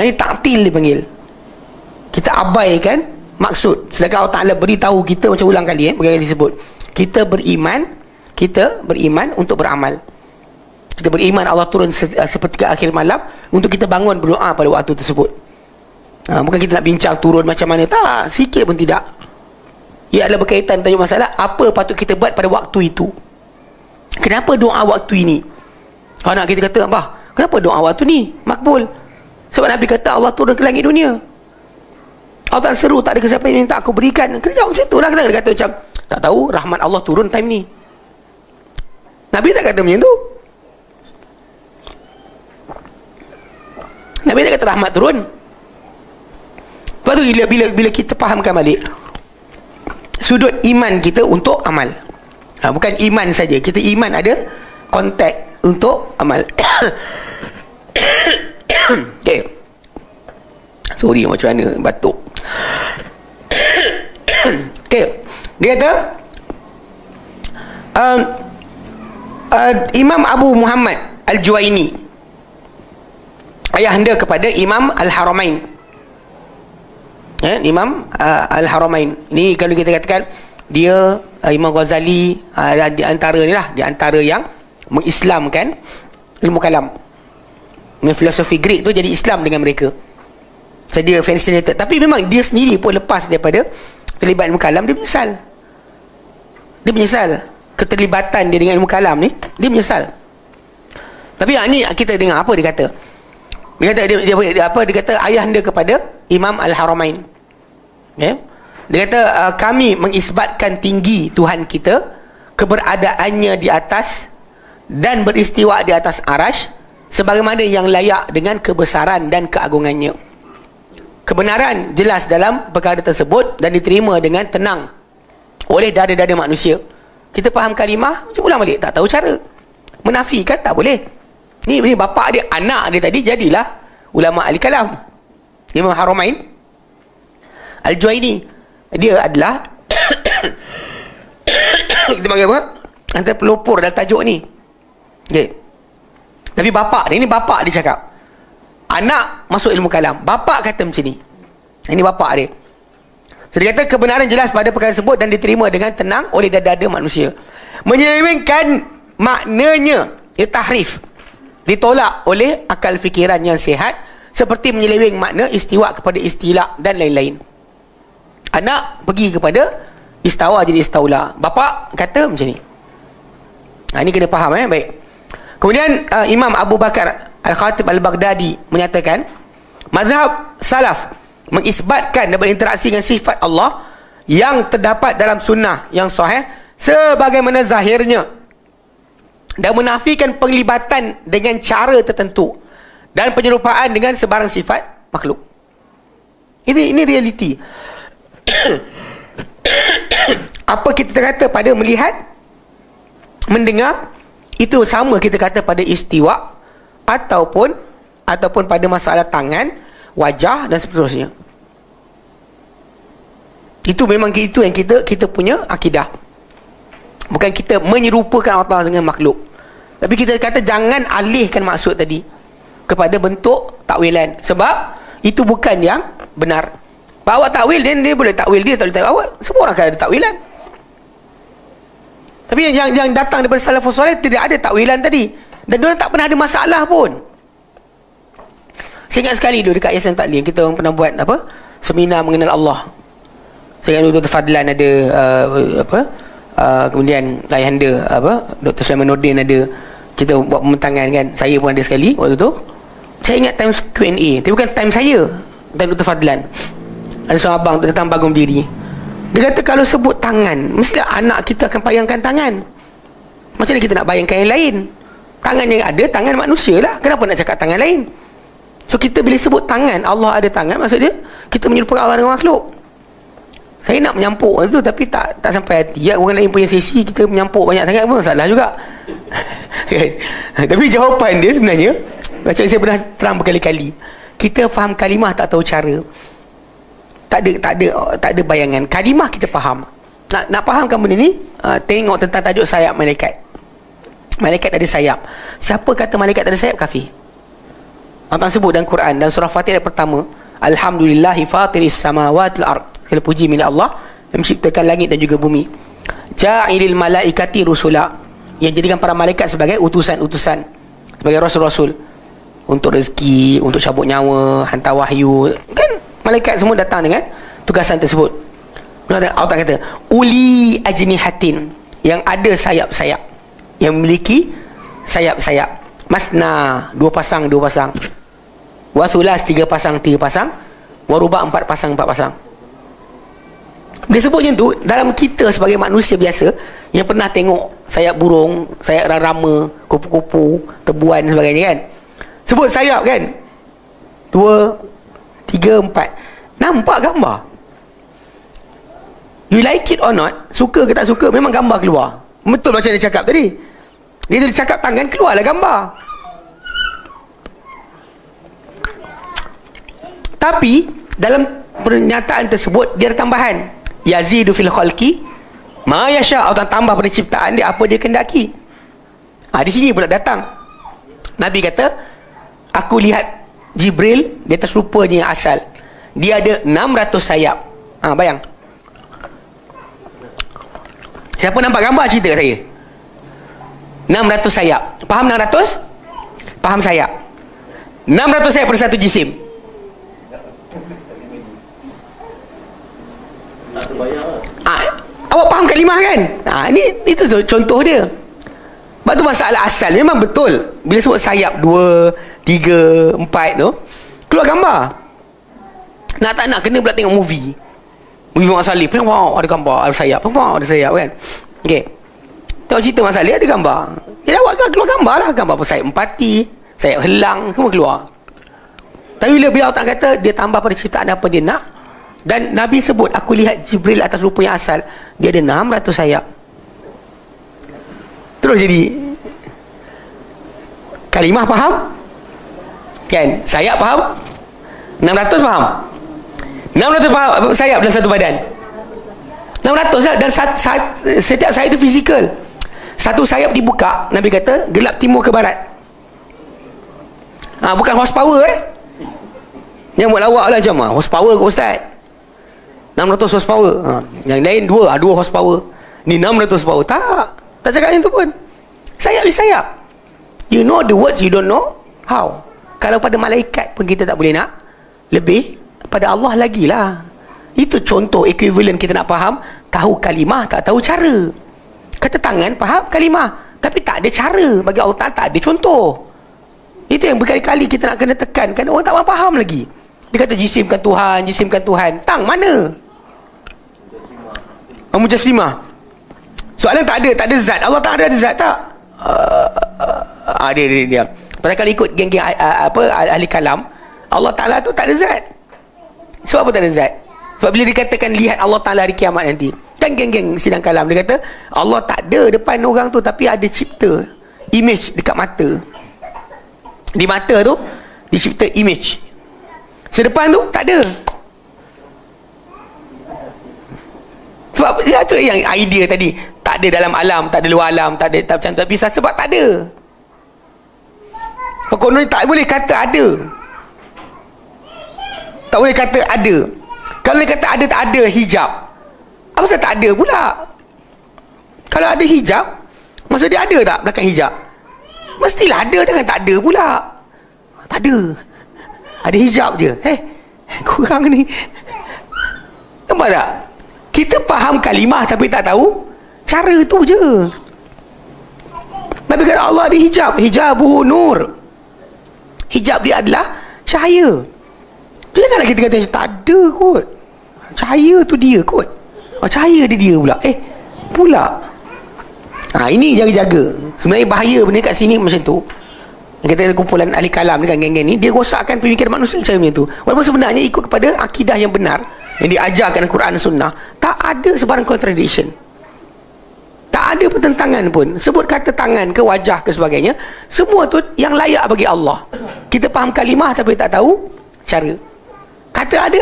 Speaker 1: Ini taktil dipanggil. Kita abaikan maksud. Sedangkan Allah Ta'ala beritahu kita, macam ulang kali bagaimana disebut, kita beriman untuk beramal. Kita beriman Allah turun sepertiga akhir malam untuk kita bangun berdoa pada waktu tersebut. Bukan kita nak bincang turun macam mana, tak, sikit pun tidak. Ia adalah berkaitan tajuk masalah apa patut kita buat pada waktu itu. Kenapa doa waktu ini? Kalau nak kita kata, bah, kenapa doa waktu ni makbul? Sebab Nabi kata Allah turun ke langit dunia. Allah tak seru, tak ada kesiapa yang tak aku berikan. Kena jawab macam tu lah. Kita kata macam, tak tahu rahmat Allah turun time ni. Nabi tak kata macam tu. Nabi tak kata rahmat turun. Lepas tu bila kita fahamkan balik sudut iman kita untuk amal, bukan iman saja. Kita iman ada konteks untuk amal. Okay. Sorry macam mana batuk. Okay. Dia kata Imam Abu Muhammad Al-Juwaini, ayahanda kepada Imam Al-Haramain, Imam Al-Haramain. Ini kalau kita katakan dia Imam Ghazali di antara ni lah, di antara yang mengislamkan ilmu kalam. Dengan filosofi Greek tu jadi Islam dengan mereka. Jadi dia fascinated. Tapi memang dia sendiri pun lepas daripada terlibat ilmu kalam, dia menyesal. Dia menyesal keterlibatan dia dengan ilmu kalam ni, dia menyesal. Tapi ni kita dengar apa dia kata. Dia kata dia kata ayahanda kepada Imam Al-Haramain. Okay? Dia kata kami mengisbatkan tinggi Tuhan kita, keberadaannya di atas dan beristiwa di atas arash sebagaimana yang layak dengan kebesaran dan keagungannya. Kebenaran jelas dalam perkara tersebut dan diterima dengan tenang oleh dada-dada manusia. Kita faham kalimah, macam ulang balik, tak tahu cara. Menafikan tak boleh. Ni bapa dia, anak dia tadi jadilah ulama ahli kalam. Imam Haramain Al-Juwaini, dia adalah kita panggil apa? Antara pelopor dalam tajuk ni. Okay. Tapi bapa dia, ini bapa dia cakap. Anak masuk ilmu kalam, bapa kata macam ni. Ini bapa dia. So, dia kata kebenaran jelas pada perkara tersebut dan diterima dengan tenang oleh dada-dada manusia. Menyelewengkan maknanya, ia tahrif, ditolak oleh akal fikiran yang sihat, seperti menyeleweng makna istiwa kepada istilah dan lain-lain. Anak pergi kepada istawa jadi istaula, bapa kata macam ni. Ini kena faham baik. Kemudian Imam Abu Bakar Al-Khatib Al-Baghdadi menyatakan mazhab salaf mengisbatkan dan berinteraksi dengan sifat Allah yang terdapat dalam sunnah yang sahih sebagaimana zahirnya, dan menafikan penglibatan dengan cara tertentu dan penyerupaan dengan sebarang sifat makhluk. Ini realiti. Apa kita kata pada melihat, mendengar, itu sama kita kata pada istiwa ataupun pada masalah tangan, wajah dan seterusnya. Itu memang itu yang kita punya akidah. Bukan kita menyerupakan Allah dengan makhluk, tapi kita kata jangan alihkan maksud tadi kepada bentuk takwilan, sebab itu bukan yang benar. Bawa takwil, dia boleh takwil, dia tak boleh takwil. Awak semua orang akan ada takwilan. Tapi yang datang daripada salafus soleh tidak ada takwilan tadi, dan diorang tak pernah ada masalah pun. Saya ingat sekali dulu dekat Yayasan Taklim, kita orang pernah buat seminar mengenal Allah. Saya ingat Dr. Fadlan ada kemudian ayahanda Dr. Sulaiman Nordin ada. Kita buat pembentangan kan. Saya pun ada sekali waktu tu. Saya ingat time Q&A, tapi bukan time saya, time Dr. Fadlan. Ada seorang abang datang bangun berdiri. Dia kata kalau sebut tangan, mestilah anak kita akan bayangkan tangan. Macam mana kita nak bayangkan yang lain? Tangan yang ada, tangan manusia lah. Kenapa nak cakap tangan lain? So kita bila sebut tangan, Allah ada tangan, maksud dia kita menyerupakan Allah dengan makhluk. Saya nak menyampuk tu, tapi tak sampai hati. Orang lain punya sesi, kita menyampuk banyak sangat pun salah juga. Tapi jawapan dia sebenarnya, macam saya pernah terang berkali-kali, kita faham kalimah tak tahu cara. Tak ada bayangan. Kalimah kita faham, nak fahamkan benda ni, tengok tentang tajuk sayap malaikat. Malaikat ada sayap. Siapa kata malaikat ada sayap, kafir. Allah sebut dalam Quran, dalam surah Fatih ayat pertama, Alhamdulillahi fatiris samawati wal ard. Segala puji milik Allah yang menciptakan langit dan juga bumi. Ja'ilil malaikati rusula, yang jadikan para malaikat sebagai utusan-utusan, sebagai rasul-rasul, untuk rezeki, untuk cabut nyawa, hantar wahyu. Kan malaikat semua datang dengan tugasan tersebut. Allah kata uli ajnihatin, yang ada sayap-sayap, yang memiliki sayap-sayap. Masna, 2 pasang, 2 pasang. Wa thulas, 3 pasang, 3 pasang. Wa ruba, 4 pasang, 4 pasang. Dia sebut macam tu. Dalam kita sebagai manusia biasa yang pernah tengok sayap burung, sayap rama, kupu-kupu, tebuan sebagainya kan, sebut sayap kan, 2, 3, 4, nampak gambar. You like it or not, suka ke tak suka, memang gambar keluar. Betul macam dia cakap tadi. Dia cakap tangan, keluarlah gambar. Tapi dalam pernyataan tersebut dia ada tambahan, yazidu fil khalqi ma yasha. Allah tambah pada ciptaan dia apa dia kehendaki. Di sini pula datang Nabi kata, aku lihat Jibril di atas rupanya yang asal, dia ada 600 sayap. Bayang, siapa nampak gambar cerita kat saya. 600 sayap. Faham 600? Faham sayap. 600 sayap pada satu jisim. Awak faham kalimah kan? Itu contoh dia. Sebab tu masalah asal memang betul. Bila sebut sayap 2, 3, 4 tu, keluar gambar. Nak tak nak kena pula tengok movie Mak Saleh. Wow, ada gambar, ada sayap. Wow, ada sayap kan. Okey. Tengok cerita Mak Saleh ada gambar. Dia awak kan keluar gambar lah. Gambar apa, sayap empati, sayap helang, semua keluar. Tapi bila Allah kata dia tambah pada ciptaan apa dia nak. Dan Nabi sebut, aku lihat Jibril atas rupa yang asal, dia ada 600 sayap. Terus jadi kalimah faham? Kan? Sayap faham? 600 faham? 600 faham sayap dalam satu badan. 600 dan setiap sayap itu fizikal. Satu sayap dibuka, Nabi kata gelap timur ke barat. Bukan horsepower Yang buat lawak lah macam horsepower ke ustaz, 600 horsepower. Yang lain 2 horsepower. Ni 600 horsepower. Tak cakap yang tu pun. Sayap is sayap. You know the words, you don't know how. Kalau pada malaikat pun kita tak boleh nak lebih, pada Allah lagi lah. Itu contoh equivalent kita nak faham. Tahu kalimah, tak tahu cara. Kata tangan, faham kalimah, tapi tak ada cara. Bagi Allah Ta'ala tak ada contoh. Itu yang berkali-kali kita nak kena tekankan. Orang tak faham lagi. Dia kata jisimkan Tuhan, jisimkan Tuhan. Tang mana? Mujassimah. Soalan tak ada zat. Allah tak ada zat tak? Dia. Pada kali ikut geng-geng ahli kalam, Allah Ta'ala tu tak ada zat. Sebab apa tak ada zat? Sebab bila dikatakan lihat Allah Ta'ala hari kiamat nanti, kan geng-geng sidang kalam, dia kata Allah tak ada depan orang tu, tapi ada cipta image dekat mata. Di mata tu dicipta image, sedepan tu tak ada. Sebab dia tu yang idea tadi, tak ada dalam alam, tak ada luar alam, tak ada tak macam tu, tapi sebab tak ada. Konon tak boleh kata ada. Tak boleh kata ada. Kalau dia kata ada, tak ada hijab, apa sebab tak ada pula? Kalau ada hijab, maksud dia ada tak belakang hijab? Mestilah ada, jangan tak ada pula. Tak ada. Ada hijab je. Kurang ni. Nampak tak? Kita faham kalimah tapi tak tahu cara tu je. Nabi kata Allah ada hijab. Hijabuhu nur. Hijab dia adalah cahaya. Tu janganlah kita kata tak ada kot. Cahaya tu dia kot. Cahaya dia pula. Pula. Ini jaga-jaga. Sebenarnya bahaya benda kat sini macam tu. Kita ada kumpulan ahli kalam dengan geng-geng ni, dia rosakkan pemikiran manusia macam tu. Walaupun sebenarnya ikut kepada akidah yang benar yang diajarkan Quran Sunnah, tak ada sebarang contradiction, tak ada pertentangan pun. Sebut kata tangan ke wajah ke sebagainya, semua tu yang layak bagi Allah. Kita faham kalimah tapi tak tahu cara. Kata ada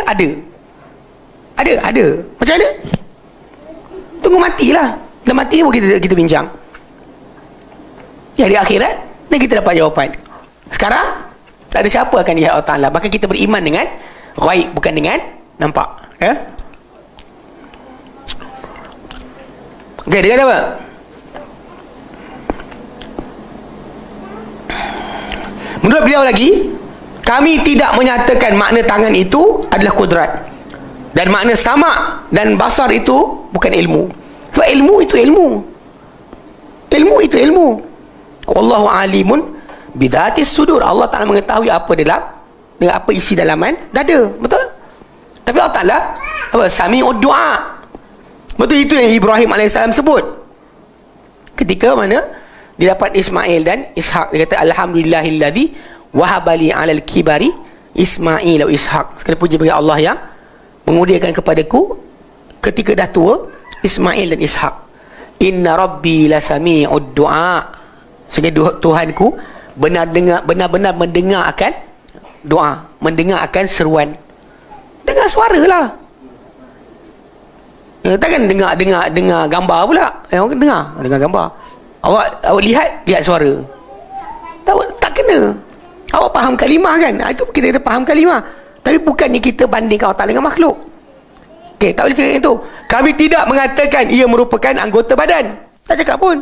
Speaker 1: macam mana? Tu Tunggu matilah. Dah mati pun kita bincang. Ya, di akhirat dan kita dapat jawapan. Sekarang tak ada siapa akan dilihat Allah Ta'ala. Bahkan kita beriman dengan ghaib, bukan dengan nampak. Ya. Okey, dia kata apa? Menurut beliau lagi, kami tidak menyatakan makna tangan itu adalah kudrat, dan makna sama dan basar itu bukan ilmu. Sebab ilmu itu ilmu. Ilmu itu ilmu. Wallahu alimun bidatis sudur. Allah Ta'ala mengetahui apa dengan apa isi dalaman dada. Betul? Tapi Allah Ta'ala apa? Sami'ud du'a. Betul, itu yang Ibrahim AS sebut ketika mana dia dapat Ismail dan Ishak. Dia kata alhamdulillahilladzi wahabali alal kibari Ismail wa Ishak. Sekali puji bagi Allah yang mengudiakan kepadaku ketika dah tua Ismail dan Ishak. Inna rabbi lasami'ud du'a. Sehingga Tuhanku benar-benar mendengar akan doa, mendengar akan seruan. Dengar suara lah. Ya, takkan dengar gambar pula. Dengar gambar. Awak lihat suara. Tak kena. Awak faham kalimah kan? Itu kita kata faham kalimah. Tapi bukannya kita bandingkan Allah Ta'ala dengan makhluk. Okey, tak boleh cakap itu. Kami tidak mengatakan ia merupakan anggota badan. Tak cakap pun.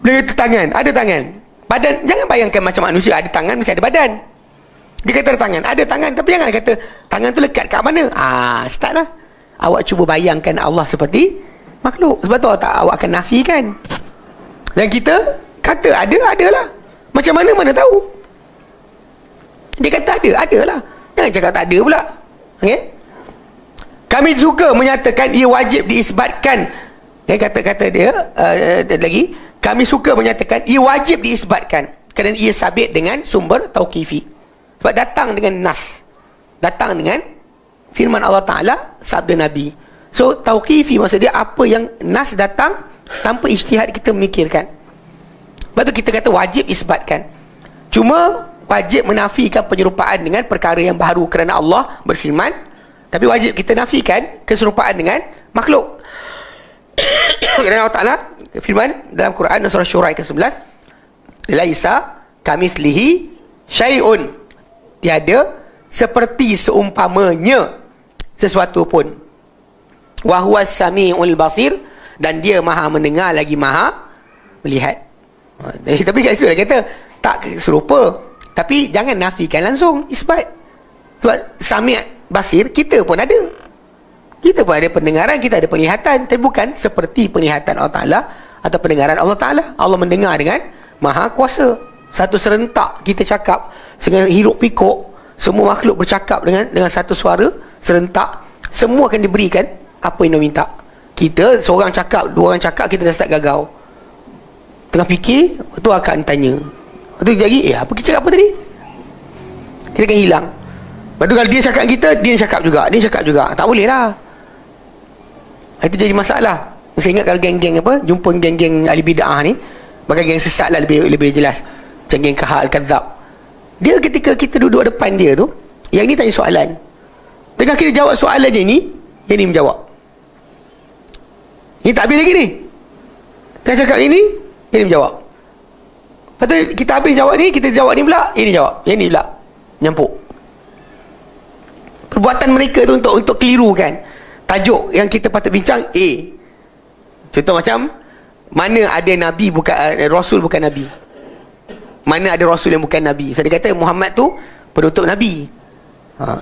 Speaker 1: Dia kata tangan, ada tangan. Badan, jangan bayangkan macam manusia ada tangan, mesti ada badan. Dia kata ada tangan, ada tangan. Tapi jangan kata tangan tu lekat kat mana. Start lah. Awak cuba bayangkan Allah seperti makhluk. Sebab tu awak akan nafikan. Dan kita kata ada lah. Macam mana tahu? Dia kata ada lah. Jangan cakap tak ada pula. Okay? Kami suka menyatakan ia wajib diisbatkan. Kata-kata dia lagi, kami suka menyatakan ia wajib diisbatkan kerana ia sabit dengan sumber tauqifi. Sebab datang dengan nas, datang dengan firman Allah Ta'ala, sabda Nabi. So tauqifi maksud dia apa yang nas datang tanpa ijtihad kita memikirkan. Lepas tu kita kata wajib isbatkan. Cuma wajib menafikan penyerupaan dengan perkara yang baru kerana Allah berfirman. Tapi wajib kita nafikan keserupaan dengan makhluk. Kerana Allah Ta'ala firman dalam Quran surah Syura ayat ke-11, laisa kamitslihi syai'un, tiada seperti seumpamanya sesuatu pun. Wa huwas samiul basir, dan dia maha mendengar lagi maha melihat. Tapi kat situ dia kata tak serupa, tapi jangan nafikan langsung, isbat. Sebab sami' basir kita pun ada. Kita pun ada pendengaran, kita ada penglihatan, tapi bukan seperti penglihatan Allah Ta'ala atau pendengaran Allah Ta'ala. Allah mendengar dengan maha kuasa. Satu serentak kita cakap, dengan hiruk pikuk, semua makhluk bercakap dengan satu suara serentak, semua akan diberikan apa yang dia minta. Kita seorang cakap, dua orang cakap, kita dah start gagau. Tengah fikir, tu akan tanya. Tu jadi, apa kita cakap apa tadi? Kita akan hilang. Lepas tu kalau dia cakap kita, dia cakap juga. Tak boleh lah. Itu jadi masalah. Saya ingat kalau geng-geng jumpa geng-geng ahli bid'ah ni, bahkan geng sesat lah lebih jelas. Macam geng Kahal Al-Kadzab. Dia ketika kita duduk depan dia tu, yang ni tanya soalan. Tengah kita jawab soalan je ni, yang ni menjawab. Ni tak habis lagi ni. Tengah cakap ini, yang ni menjawab. Lepas tu kita habis jawab ni, kita jawab ni pula, yang ni jawab. Yang ni pula nyampuk. Perbuatan mereka tu untuk keliru kan. Tajuk yang kita patut bincang A. Contoh macam, mana ada Nabi bukan Rasul bukan Nabi. Mana ada Rasul yang bukan Nabi. Saya kata Muhammad tu penutup Nabi.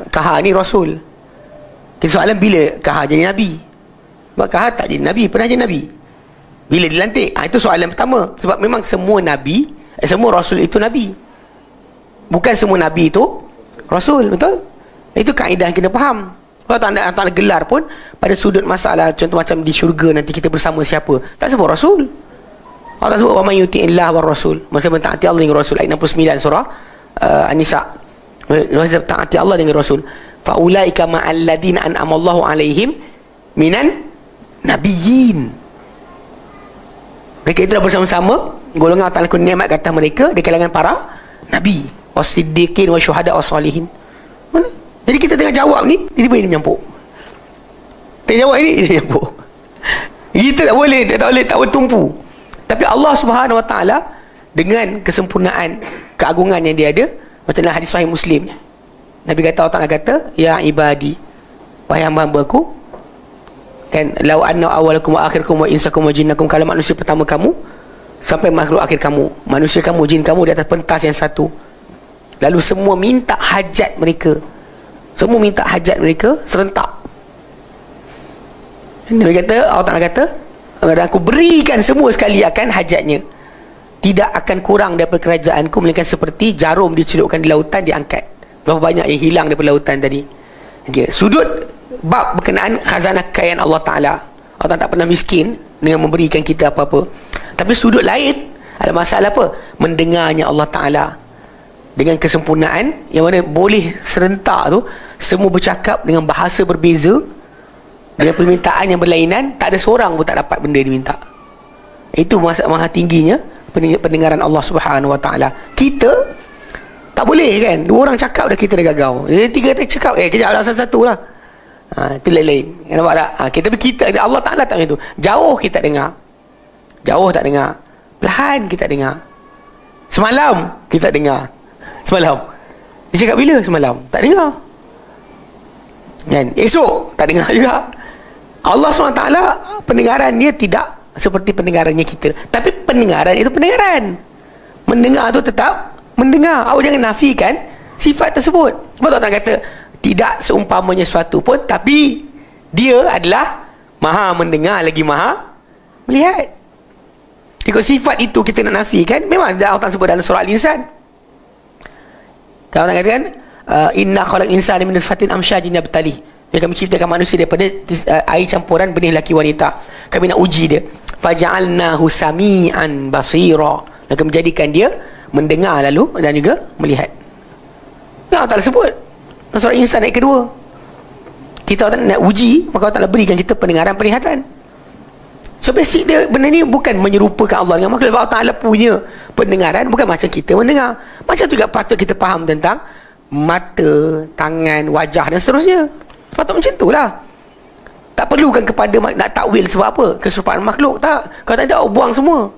Speaker 1: Kahar ni Rasul. Kita soalan bila Kahar jadi Nabi. Sebab Kahar tak jadi Nabi, pernah jadi Nabi. Bila dilantik? Itu soalan pertama. Sebab memang semua Nabi, semua Rasul itu Nabi. Bukan semua Nabi itu Rasul, betul? Itu kaedah yang kena faham. Kalau tak gelar pun pada sudut masalah, contoh macam di syurga nanti kita bersama siapa, tak sebut Rasul. Allah sebut wa may yuti'illah war rasul, masa mentaati Allah dengan Rasul, ayat 69 surah An-Nisa. Masa taati Allah dengan Rasul, fa ulaika ma'al ladina an'ama Allahu alaihim minan nabiyyin. Mereka itulah bersama-sama golongan Allah Ta'ala nikmat kata mereka di kalangan para nabi, wasiddiqin wa syuhada wassalihin. Mana? Jadi kita tengah jawab ni, tiba-tiba dia menyampuk. Tengah jawab ini, dia menyampuk. Kita tak boleh, tak boleh tumpu. Tapi Allah Subhanahu Wa Taala dengan kesempurnaan, keagungan yang dia ada, macam dalam hadis sahih Muslim, Nabi kata, Allah Ta'ala kata, ya ibadi, wahai hamba aku, kan, lau anna awalakum wa akhirakum wa insakum wa jinnakum, kalau manusia pertama kamu sampai makhluk akhir kamu, manusia kamu, jin kamu, di atas pentas yang satu, lalu semua minta hajat mereka, semua minta hajat mereka serentak, Nabi kata, Allah Ta'ala kata, dan aku berikan semua sekali akan hajatnya, tidak akan kurang daripada kerajaanku melainkan seperti jarum dicelupkan di lautan, diangkat. Berapa banyak yang hilang daripada lautan tadi. Okay. Sudut bab berkenaan khazanah kekayaan Allah Ta'ala, Allah Ta'ala tak pernah miskin dengan memberikan kita apa-apa. Tapi sudut lain, ada masalah apa? Mendengarnya Allah Ta'ala dengan kesempurnaan, yang mana boleh serentak tu semua bercakap dengan bahasa berbeza, dengan permintaan yang berlainan, tak ada seorang pun tak dapat benda diminta. Itu maha tingginya pendengaran Allah Subhanahu Wa Taala. Kita tak boleh kan, dua orang cakap dah kita dah gagau, tiga tak cakap, kejap lah satu lah, itu lain-lain. Nampak tak? Kita Allah Ta'ala tak macam tu. Jauh kita dengar, jauh tak dengar, perlahan kita dengar. Semalam kita dengar, semalam dia cakap bila? Semalam tak dengar kan, esok tak dengar juga. Allah SWT pendengaran dia tidak seperti pendengarannya kita, tapi pendengaran itu pendengaran. Mendengar tu tetap mendengar. Awak jangan nafikan sifat tersebut. Sebab Allah kata tidak seumpamanya sesuatu pun, tapi dia adalah maha mendengar lagi maha melihat. Jika sifat itu kita nak nafikan, memang Allah sebut dalam surah Al-Insan. Kalau Allah katakan inna khalaqal insana min nutfatin amsyajin nabtali, kami ciptakan manusia daripada air campuran benih laki wanita, kami nak uji dia. Faja'alnahu sami'an basira, dan kami menjadikan dia mendengar lalu dan juga melihat. Ya, Allah Ta'ala sebut surah Insan ayat kedua. Kita nak uji, maka Allah Ta'ala berikan kita pendengaran, penglihatan. So basic dia, benda ni bukan menyerupakan Allah dengan makhluk. Allah Ta'ala punya pendengaran bukan macam kita mendengar. Macam tu juga patut kita faham tentang mata, tangan, wajah dan seterusnya. Patut macam tu lah. Tak perlukan kepada nak takwil sebab apa, keserupaan makhluk. Tak. Kalau tak ada, buang semua.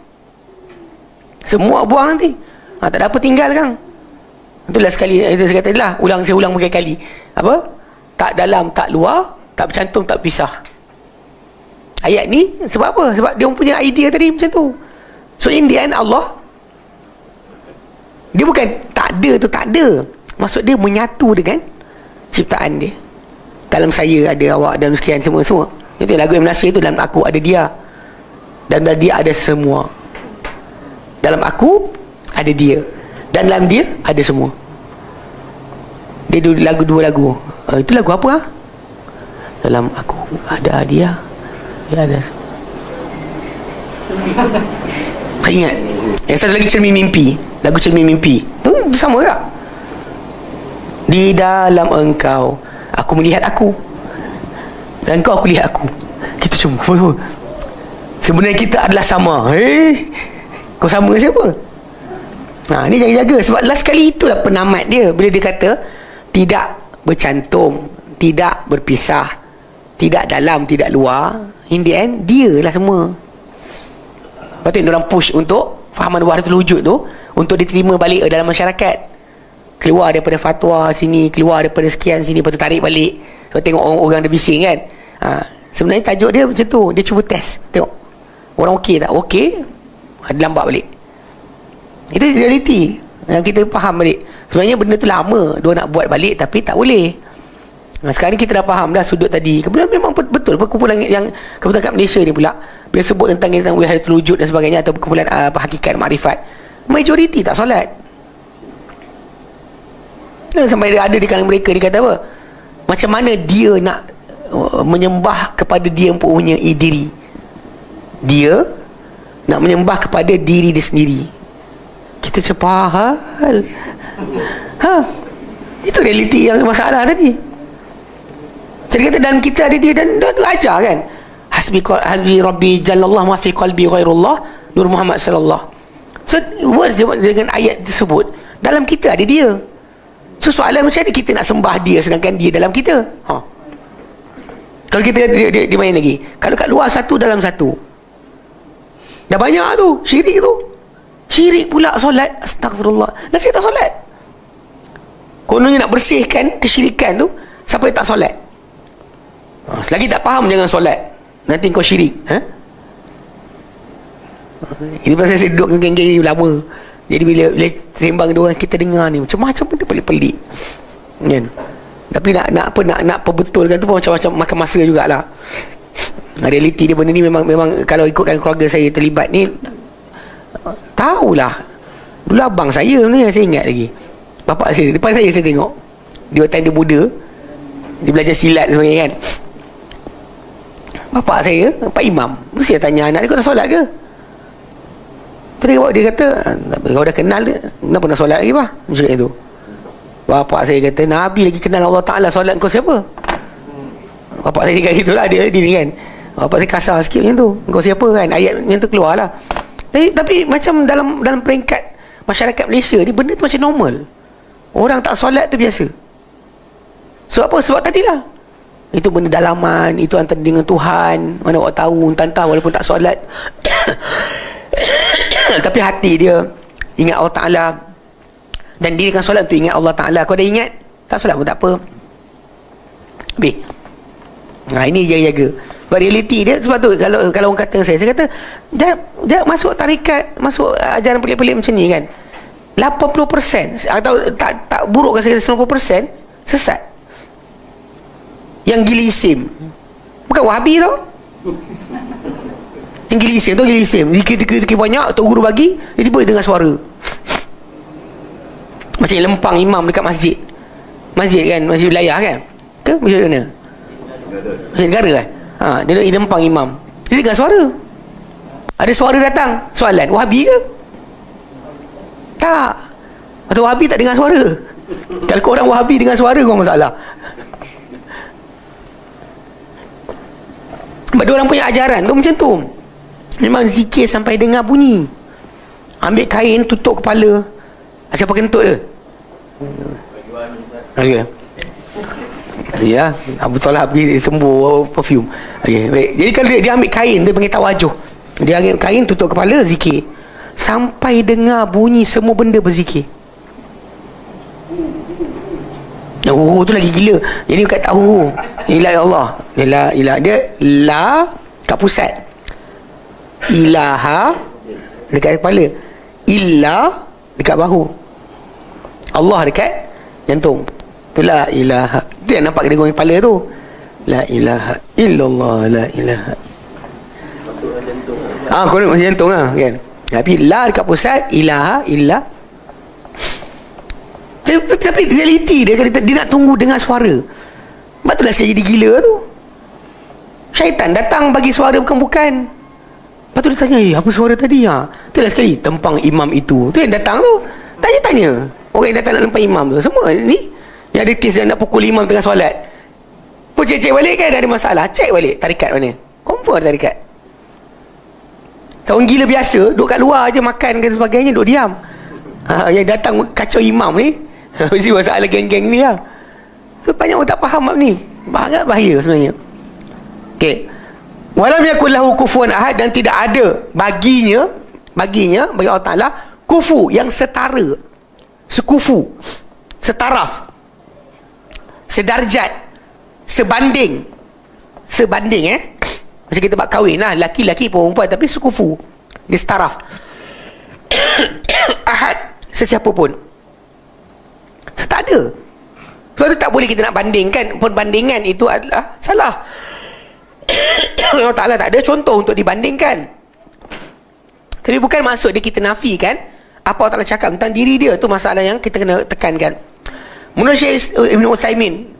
Speaker 1: Semua buang nanti. Tak ada apa tinggal kan. Itulah sekali saya kata lah, saya ulang berkali-kali. Apa? Tak dalam, tak luar, tak bercantum, tak pisah. Ayat ni sebab apa? Sebab dia punya idea tadi macam tu. So in the end, Allah, dia bukan tak ada tu tak ada. Maksud dia menyatu dengan ciptaan dia. Dalam saya ada awak, dalam sekian semua. Itu lagu yang Nasir itu, dalam aku ada dia, dan dalam dia ada semua. Dalam aku ada dia, dan dalam dia ada semua. Dia lagu, dua lagu. Itu lagu apa? Dalam aku ada dia, dia ada semua. Tak ingat. Yang satu lagi Cermin Mimpi. Lagu Cermin Mimpi itu sama tak? Di dalam engkau aku melihat aku, dan kau aku lihat aku. Kita cuma sebenarnya kita adalah sama. Kau sama dengan siapa? Ni jaga-jaga. Sebab last kali itulah penamat dia, bila dia kata tidak bercantum, tidak berpisah, tidak dalam, tidak luar. In the end, dia lah semua. Lepas tu orang push untuk fahaman wahdatul wujud tu, untuk diterima balik dalam masyarakat. Keluar daripada fatwa sini, keluar daripada sekian sini, lepas tu tarik balik. Sebab tengok orang-orang dia bising kan. Sebenarnya tajuk dia macam tu. Dia cuba test, tengok orang okey tak? Okey, lambat balik. Itu realiti yang kita faham balik. Sebenarnya benda tu lama dia nak buat balik, tapi tak boleh. Sekarang kita dah faham dah sudut tadi. Kemudian memang betul perkumpulan yang kebetulan kat Malaysia ni pula, bila sebut tentang wahdatul wujud dan sebagainya, atau perkumpulan hakikat makrifat, majoriti tak solat. Sampai ada di kalangan mereka, dia kata apa? Macam mana dia nak menyembah kepada dia punya diri? Dia nak menyembah kepada diri dia sendiri. Kita cepat hal. Itu realiti yang masalah tadi. Jadi kata dalam kita ada dia, dan ajar kan, hasbi rabbi jalallah ma fi qalbi ghairullah Nur Muhammad sallallahu. So words dengan ayat tersebut, dalam kita ada dia. So soalan macam mana kita nak sembah dia sedangkan dia dalam kita? Kalau kita dia main lagi. Kalau kat luar satu dalam satu. Dah banyak tu syirik tu. Syirik pula solat. Astagfirullah. Nasi tak solat. Kononnya nak bersihkan kesyirikan tu, siapa yang tak solat? Selagi tak faham jangan solat. Nanti kau syirik. Ini pasal saya duduk dengan geng-geng ni lama. Jadi bila sembang dia orang, kita dengar ni macam-macam benda pelik-pelik. Kan? Tapi nak perbetulkan tu pun macam-macam makan masa jugalah. Realiti dia benda ni memang kalau ikutkan keluarga saya terlibat ni, tahulah. Dulu abang saya ni, saya ingat lagi. Bapak saya, depan saya tengok. Dia waktu dia muda, dia belajar silat sebenarnya kan. Bapak saya, Pak Imam, mesti dia tanya anak dia, kau tak solat ke? Dia kata, kau dah kenal dia, kenapa nak solat lagi, Pak? Macam itu. Bapak saya kata, Nabi lagi kenal Allah Ta'ala, solat kau siapa? Bapak saya cakap gitulah, dia ni kan. Bapak saya kasar sikit macam tu. Kau siapa kan? Ayat yang tu keluar lah. Tapi macam dalam peringkat masyarakat Malaysia ni, benda tu macam normal. Orang tak solat tu biasa. Sebab apa? Sebab tadilah, itu benda dalaman, itu antara dengan Tuhan. Mana awak tahu, entah walaupun tak solat tapi hati dia ingat Allah Ta'ala, dan dirikan solat untuk ingat Allah Ta'ala. Kau dah ingat, tak solat pun tak apa. Habis. Ini jaga-jaga. Sebab realiti dia, sebab tu kalau orang kata saya kata jangan masuk tarikat, masuk ajaran pelik-pelik macam ni kan, 80% atau tak buruk kan, saya kata 90% sesat. Yang gili isim, bukan Wahabi tau. Yang gili isim tu, gili isim dikit banyak, tok guru bagi, tiba-tiba dengar suara macam lempang imam dekat masjid kan, masjid wilayah kan, ke masjid mana, masjid negara kan. Dia lempang imam, dia dengar suara, ada suara datang. Soalan, Wahabi ke? Tak. Atau Wahabi tak dengar suara? Kalau korang Wahabi dengar suara, korang masalah. Sebab dia orang punya ajaran tu macam tu. Memang zikir sampai dengar bunyi. Ambil kain tutup kepala. Siapa kentut dia? Okay. Ya, Abu Talib pergi sembuh perfume. Okay, baik. Jadi kalau dia ambil kain, dia panggil tawajuh. Dia ambil kain tutup kepala, zikir sampai dengar bunyi semua benda berzikir. Oh, tu lagi gila. Jadi kat tahu ilah Allah. Dia la kat pusat, ilaha dekat kepala, illa dekat bahu, Allah dekat jantung. Tu la ilaha. Tu yang nampak kena kepala tu. La ilaha illallah, la ilaha. Kau masuk jantung lah kan. Tapi la dekat pusat, ilaha, illa. Tapi realiti dia nak tunggu dengar suara. Sebab tu lah sekali jadi gila tu. Syaitan datang bagi suara bukan-bukan. Lepas tu dia tanya, apa suara tadi? Tu lah sekali tempang imam itu. Tu yang datang tu, tanya-tanya orang yang datang nak lempang imam tu. Semua ni yang ada kes yang nak pukul imam tengah solat pun cek balik kan, ada masalah. Cek balik tarikat mana, confirm ada tarikat. Orang gila biasa duduk kat luar je makan dan sebagainya, duduk diam. Yang datang kacau imam ni mesti masalah geng-geng ni lah. So banyak orang tak faham bab ni. Sangat bahaya sebenarnya. Okay, walam yakul lahu kufuwan ahad, dan tidak ada baginya bagi Allah Ta'ala kufu yang setara, sekufu, setaraf, sedarjat, sebanding macam kita bab kahwin lah, laki-laki perempuan, tapi sekufu, dia setaraf. Ahad, sesiapa pun. So, tak ada. Sebab tu tak boleh kita nak bandingkan. Perbandingan itu adalah salah. Allah Ta'ala tak ada contoh untuk dibandingkan. Tapi bukan maksud dia kita nafikan apa Allah Ta'ala cakap tentang diri dia. Tu masalah yang kita kena tekankan. Menurut Syekh Ibn Uthaymin,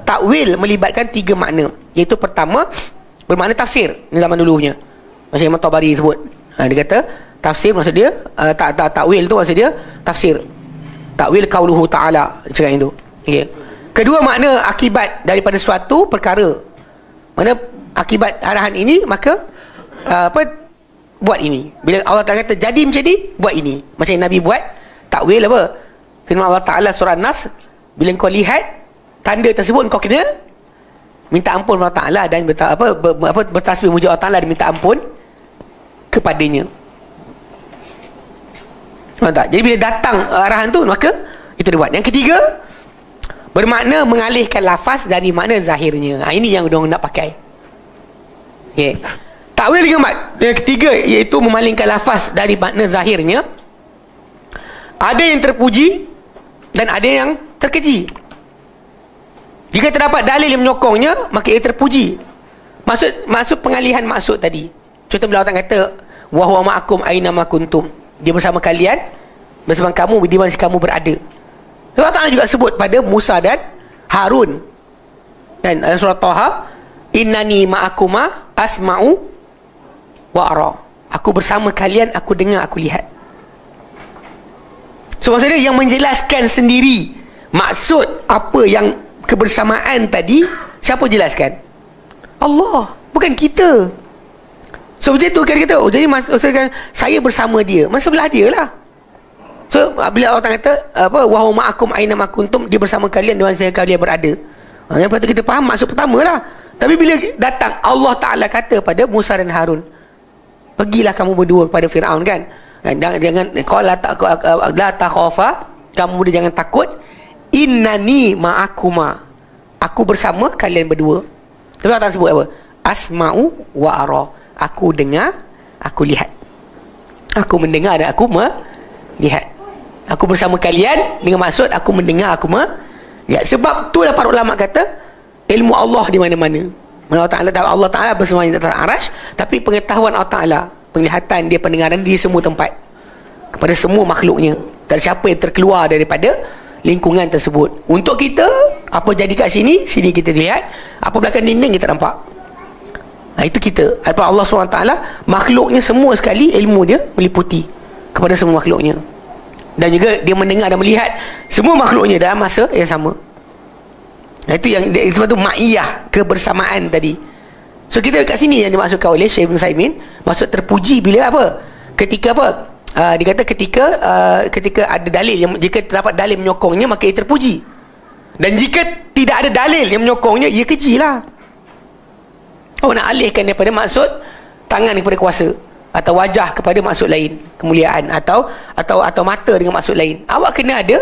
Speaker 1: takwil melibatkan 3 makna. Iaitu pertama, bermakna tafsir. Ini zaman dulunya, macam Imam Tabari sebut. Dia kata tafsir maksud dia, takwil tu maksud dia tafsir. Takwil qauluhu ta'ala, cakap itu. Okay. Kedua makna akibat daripada suatu perkara. Mana akibat arahan ini, maka buat ini. Bila Allah Ta'ala kata jadi macam ni, buat ini. Macam yang Nabi buat, takwil apa? Firman Allah Ta'ala surah Nas, bila kau lihat tanda tersebut, kau kena minta ampun kepada Allah Ta'ala dan bertasbih memuji Allah Ta'ala dan minta ampun kepadanya. Faham tak? Jadi bila datang arahan tu, maka itu dia buat. Yang ketiga, bermakna mengalihkan lafaz dari makna zahirnya. Ini yang diorang nak pakai. Okay. Takwil gemat. Yang ketiga, iaitu memalingkan lafaz dari makna zahirnya. Ada yang terpuji dan ada yang terkeji. Jika terdapat dalil yang menyokongnya, maka ia terpuji. Maksud pengalihan maksud tadi. Contoh bila orang kata, wa huwa ma'akum aina ma kuntum. Dia bersama kalian, bersama kamu di mana kamu berada. Allah Ta'ala juga sebut pada Musa dan Harun. Dan dalam surah Taha, innani ma'akuma asma'u wa ara. Aku bersama kalian, aku dengar, aku lihat. So maksudnya yang menjelaskan sendiri maksud apa yang kebersamaan tadi, siapa jelaskan? Allah, bukan kita. So macam tu kan kita, jadi maksudkan saya bersama dia, masa sebelah dia lah. So bila orang kata apa, wa huwa ma'akum aina ma kuntum, dia bersama kalian di mana kalian berada. Yang patut kita faham maksud pertama lah. Tapi bila datang Allah Ta'ala kata pada Musa dan Harun, pergilah kamu berdua kepada Fir'aun kan, jangan kau la takhafa, kamu jangan takut, innani ma'akuma, aku bersama kalian berdua. Tapi Allah Ta'ala sebut apa? Asma'u wa ara, aku dengar, aku lihat. Aku mendengar dan aku melihat. Aku bersama kalian dengan maksud aku mendengar, aku melihat. Sebab itulah para ulama kata ilmu Allah di mana-mana. Allah Ta'ala bersama di atas arasy, tapi pengetahuan Allah Ta'ala, penglihatan dia, pendengaran dia semua tempat, kepada semua makhluknya. Tak ada siapa yang terkeluar daripada lingkungan tersebut. Untuk kita, apa jadi kat sini, sini kita lihat, apa belakang dinding kita nampak. Itu kita. Daripada Allah SWT, makhluknya semua sekali, ilmu dia meliputi kepada semua makhluknya. Dan juga dia mendengar dan melihat semua makhluknya dalam masa yang sama. Itu yang itu ma'iyah, kebersamaan tadi. So kita kat sini yang dimaksudkan oleh Syekh Ibn Saimin, maksud terpuji bila apa? Ketika apa? Dia kata ketika ada dalil yang, jika terdapat dalil menyokongnya, maka ia terpuji. Dan jika tidak ada dalil yang menyokongnya, ia kejilah. Nak alihkan daripada maksud tangan kepada kuasa, atau wajah kepada maksud lain, kemuliaan, atau mata dengan maksud lain. Awak kena ada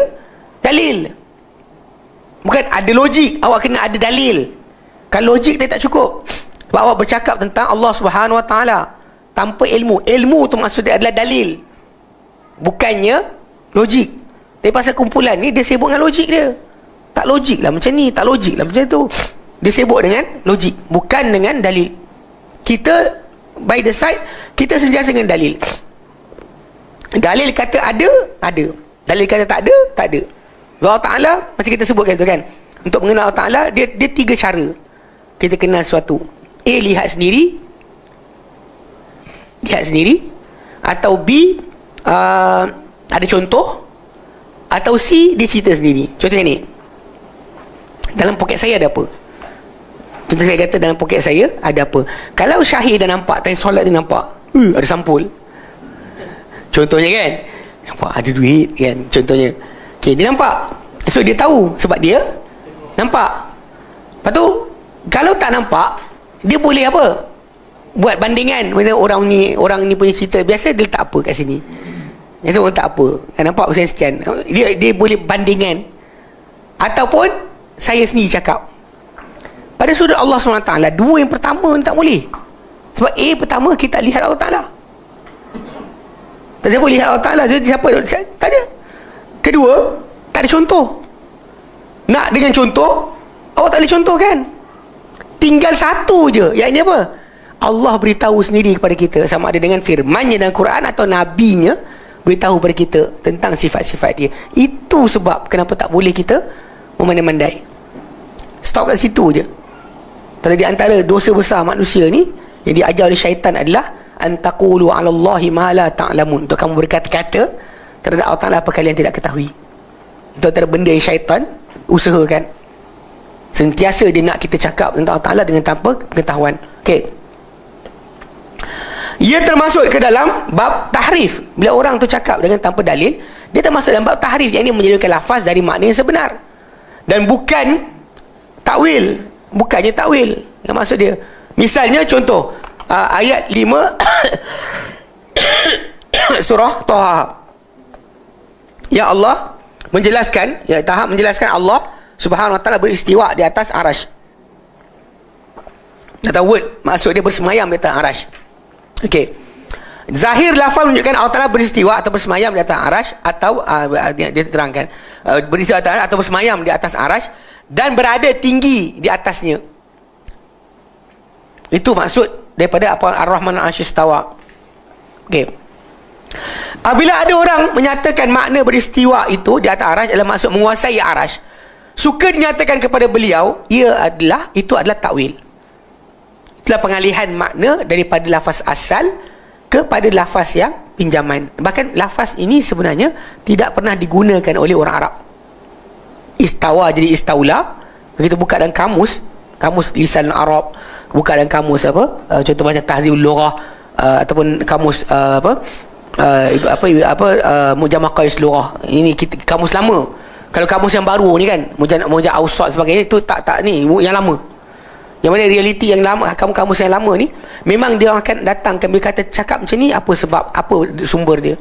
Speaker 1: dalil. Bukan ada logik, awak kena ada dalil. Kalau logik tak cukup. Sebab awak bercakap tentang Allah Subhanahu Wa Taala tanpa ilmu. Ilmu tu maksudnya adalah dalil, bukannya logik. Tapi pasal kumpulan ni, dia sibuk dengan logik dia. Tak logik lah macam ni, tak logik lah macam tu. Dia sibuk dengan logik, bukan dengan dalil. Kita by the side, kita sentiasa dengan dalil. Dalil kata ada, ada. Dalil kata tak ada, tak ada. Allah Ta'ala, macam kita sebutkan tu kan, untuk mengenal Allah Ta'ala, dia tiga cara kita kenal sesuatu. A, lihat sendiri, atau B, ada contoh, atau C, dia cerita sendiri. Contohnya ni, dalam poket saya ada apa? Contoh saya kata, dalam poket saya ada apa? Kalau Syahir dah nampak, time solat dia nampak, ada sampul, contohnya kan, nampak ada duit kan, contohnya. Okay, dia nampak, so dia tahu sebab dia nampak. Lepas tu, kalau tak nampak, dia boleh apa? Buat bandingan. Mana orang ni punya cerita, biasa dia letak apa kat sini, biasa orang tak apa kan, nampak pasal sekian, dia boleh bandingan. Ataupun saya sendiri cakap. Pada sudut Allah SWT, dua yang pertama ni tak boleh. Sebab A pertama, kita lihat Allah Ta'ala. Tak siapa lihat Allah Ta'ala, jadi siapa? Tak ada. Kedua, tak ada contoh. Nak dengan contoh, awak tak boleh contoh kan? Tinggal satu je. Yang ini apa? Allah beritahu sendiri kepada kita, sama ada dengan firman-Nya dalam Quran atau Nabi-Nya beritahu kepada kita tentang sifat-sifat dia. Itu sebab kenapa tak boleh kita memandai-mandai. Stop kat situ je. Kalau di antara dosa besar manusia ni yang diajar oleh syaitan adalah antaqulu 'ala Allahi ma la ta'lamun. Untuk kamu berkata-kata terhadap Allah Ta'ala apa kalian tidak ketahui. Itu antara benda yang syaitan usahakan. Sentiasa dia nak kita cakap tentang Allah Ta'ala dengan tanpa pengetahuan. Okey. Ia termasuk ke dalam bab tahrif. Bila orang tu cakap dengan tanpa dalil, dia termasuk dalam bab tahrif, yang ini menjadikan lafaz dari makna yang sebenar. Dan bukan takwil. bukannya takwil yang maksud dia. Misalnya contoh ayat 5 surah Taha. Ya Allah menjelaskan, ya tahap menjelaskan Allah Subhanahu wa taala beristiwa di atas arasy. Atau word maksud dia bersemayam di atas arasy. Okey. Zahir lafaz menunjukkan Allah Taala beristiwa atau bersemayam di atas arasy, atau dia terangkan beristiwa di atas arasy atau bersemayam di atas arasy dan berada tinggi di atasnya. Itu maksud daripada apa Ar-Rahman Al-'Arsy Istawa. Okey. Apabila ada orang menyatakan makna beristiwa itu di atas arasy adalah maksud menguasai arasy, suka dinyatakan kepada beliau itu adalah takwil. Itulah pengalihan makna daripada lafaz asal kepada lafaz yang pinjaman. Bahkan lafaz ini sebenarnya tidak pernah digunakan oleh orang Arab. Istawa jadi istaula. Begitu buka dalam kamus lisan Arab, buka dalam kamus contoh macam Tahzibul Lughah ataupun kamus Mujamah Qais Lughah. Ini kamus lama. Kalau kamus yang baru ni kan, Mujamah Awsat sebagainya, itu tak ni yang lama. Yang mana realiti yang lama, kamus yang lama ni memang dia akan datangkan, bila kata cakap macam ni, apa sebab, apa sumber dia.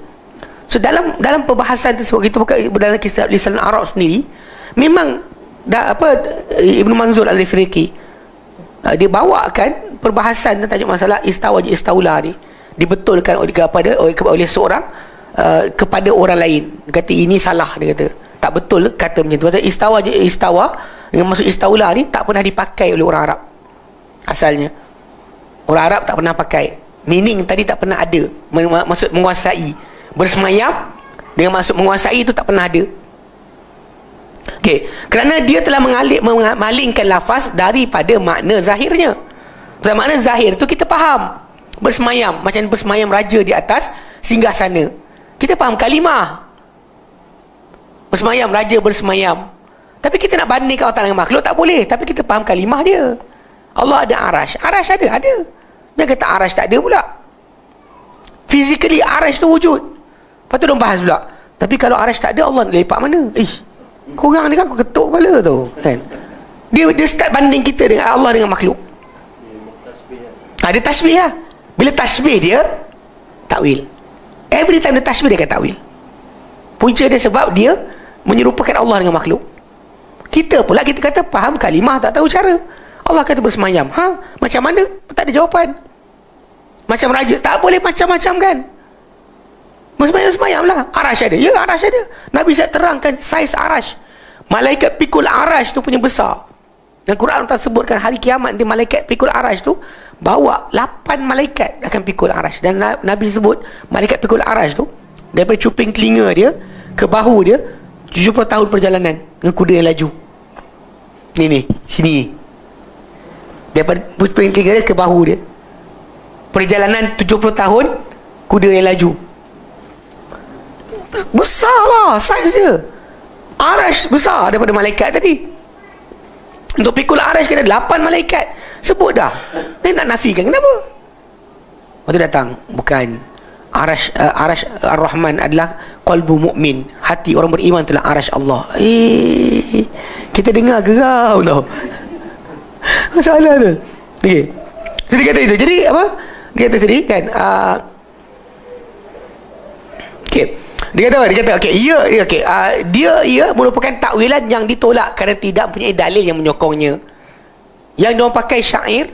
Speaker 1: So dalam perbahasan tersebut, kita buka dalam kisah lisan Arab sendiri, memang Ibnu Manzur Al-Ifriqi dia bawakan perbahasan tentang tajuk masalah istawa istaula ni, dibetulkan oleh seorang kepada orang lain. Dia kata ini salah, dia kata tak betul kata macam tu. Pasal istawa dengan maksud istaula ni tak pernah dipakai oleh orang Arab asalnya. Orang Arab tak pernah pakai, meaning tadi tak pernah ada. Maksud menguasai, bersemayam dengan maksud menguasai itu tak pernah ada. Okey, kerana dia telah memalingkan lafaz daripada makna zahirnya. Pasal makna zahir tu kita faham, bersemayam, macam bersemayam raja di atas singgasana, kita faham kalimah bersemayam, raja bersemayam. Tapi kita nak bandingkan Allah dengan makhluk tak boleh. Tapi kita faham kalimah dia. Allah ada arasy ada. Jangan kata arasy tak ada pula. Physically arasy tu wujud. Lepas tu diorang bahas pula, tapi kalau arasy tak ada, Allah nak lepak mana? Korang ni kan aku ketuk kepala tu kan. Dia start banding kita dengan Allah dengan makhluk. Ada tasbih lah. Bila tasbih dia takwil. Every time dia tasbih dia kata takwil. Punca dia sebab dia menyerupakan Allah dengan makhluk. Kita pula kita kata faham kalimah, tak tahu cara. Allah kata bersemayam. Macam mana? Tak ada jawapan. Macam raja, tak boleh macam-macam kan. Bersemayam lah. Arasy ada. Ya, arasy ada. Nabi saya terangkan saiz arasy. Malaikat pikul arasy tu punya besar. Dan Quran tak sebutkan hari kiamat nanti malaikat pikul arasy tu bawa 8 malaikat akan pikul arasy. Dan Nabi sebut malaikat pikul arasy tu daripada cuping telinga dia ke bahu dia 70 tahun perjalanan dengan kuda yang laju. Ni sini, daripada cuping telinga dia ke bahu dia, perjalanan 70 tahun kuda yang laju. Besar lah saiz dia. Arasy besar daripada malaikat tadi. Untuk pikul arasy kena 8 malaikat. Sebut dah. Dia nak nafikan kenapa? Waktu datang, bukan. Arasy Ar-Rahman adalah qalbu mukmin, hati orang beriman itulah arasy Allah. Kita dengar geram tau. Masalah tu. Okey. Jadi kata itu. Jadi apa? Dia kata tadi kan okey. Dia kata okey, dia merupakan takwilan yang ditolak kerana tidak mempunyai dalil yang menyokongnya. Yang diorang pakai syair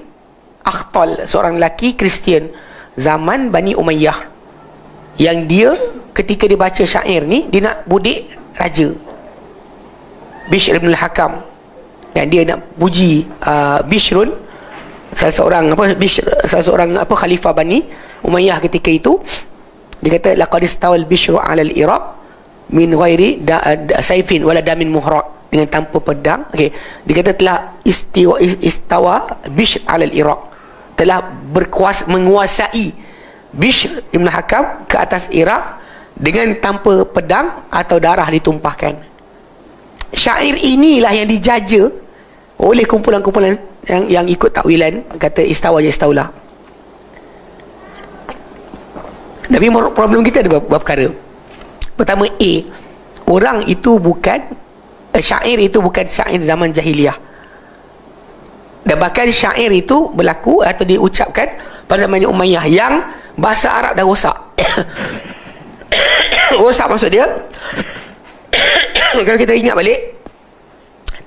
Speaker 1: Akhtal, seorang lelaki Kristian zaman Bani Umayyah, yang dia ketika dia baca syair ni, dia nak budik raja Bishr bin al-Hakam, dan dia nak puji Bishrun, salah seorang khalifah Bani Umayyah ketika itu. Dia kata laqad istawal Bishru 'ala al-Iraq min ghairi saifin wala damin muhraq, dengan tanpa pedang. Okey, dia kata telah istawa Bishr 'ala al-Iraq, telah menguasai Bishr Ibn Hakam ke atas Iraq dengan tanpa pedang atau darah ditumpahkan. Syair inilah yang dijaja oleh kumpulan-kumpulan yang ikut takwilan, kata istawa je istaula. Tapi problem kita ada beberapa perkara. Pertama, orang itu bukan syair itu bukan syair zaman jahiliyah. Dan bahkan syair itu berlaku atau diucapkan pada zaman Umayyah yang bahasa Arab dah rosak. Rosak maksud dia kalau kita ingat balik,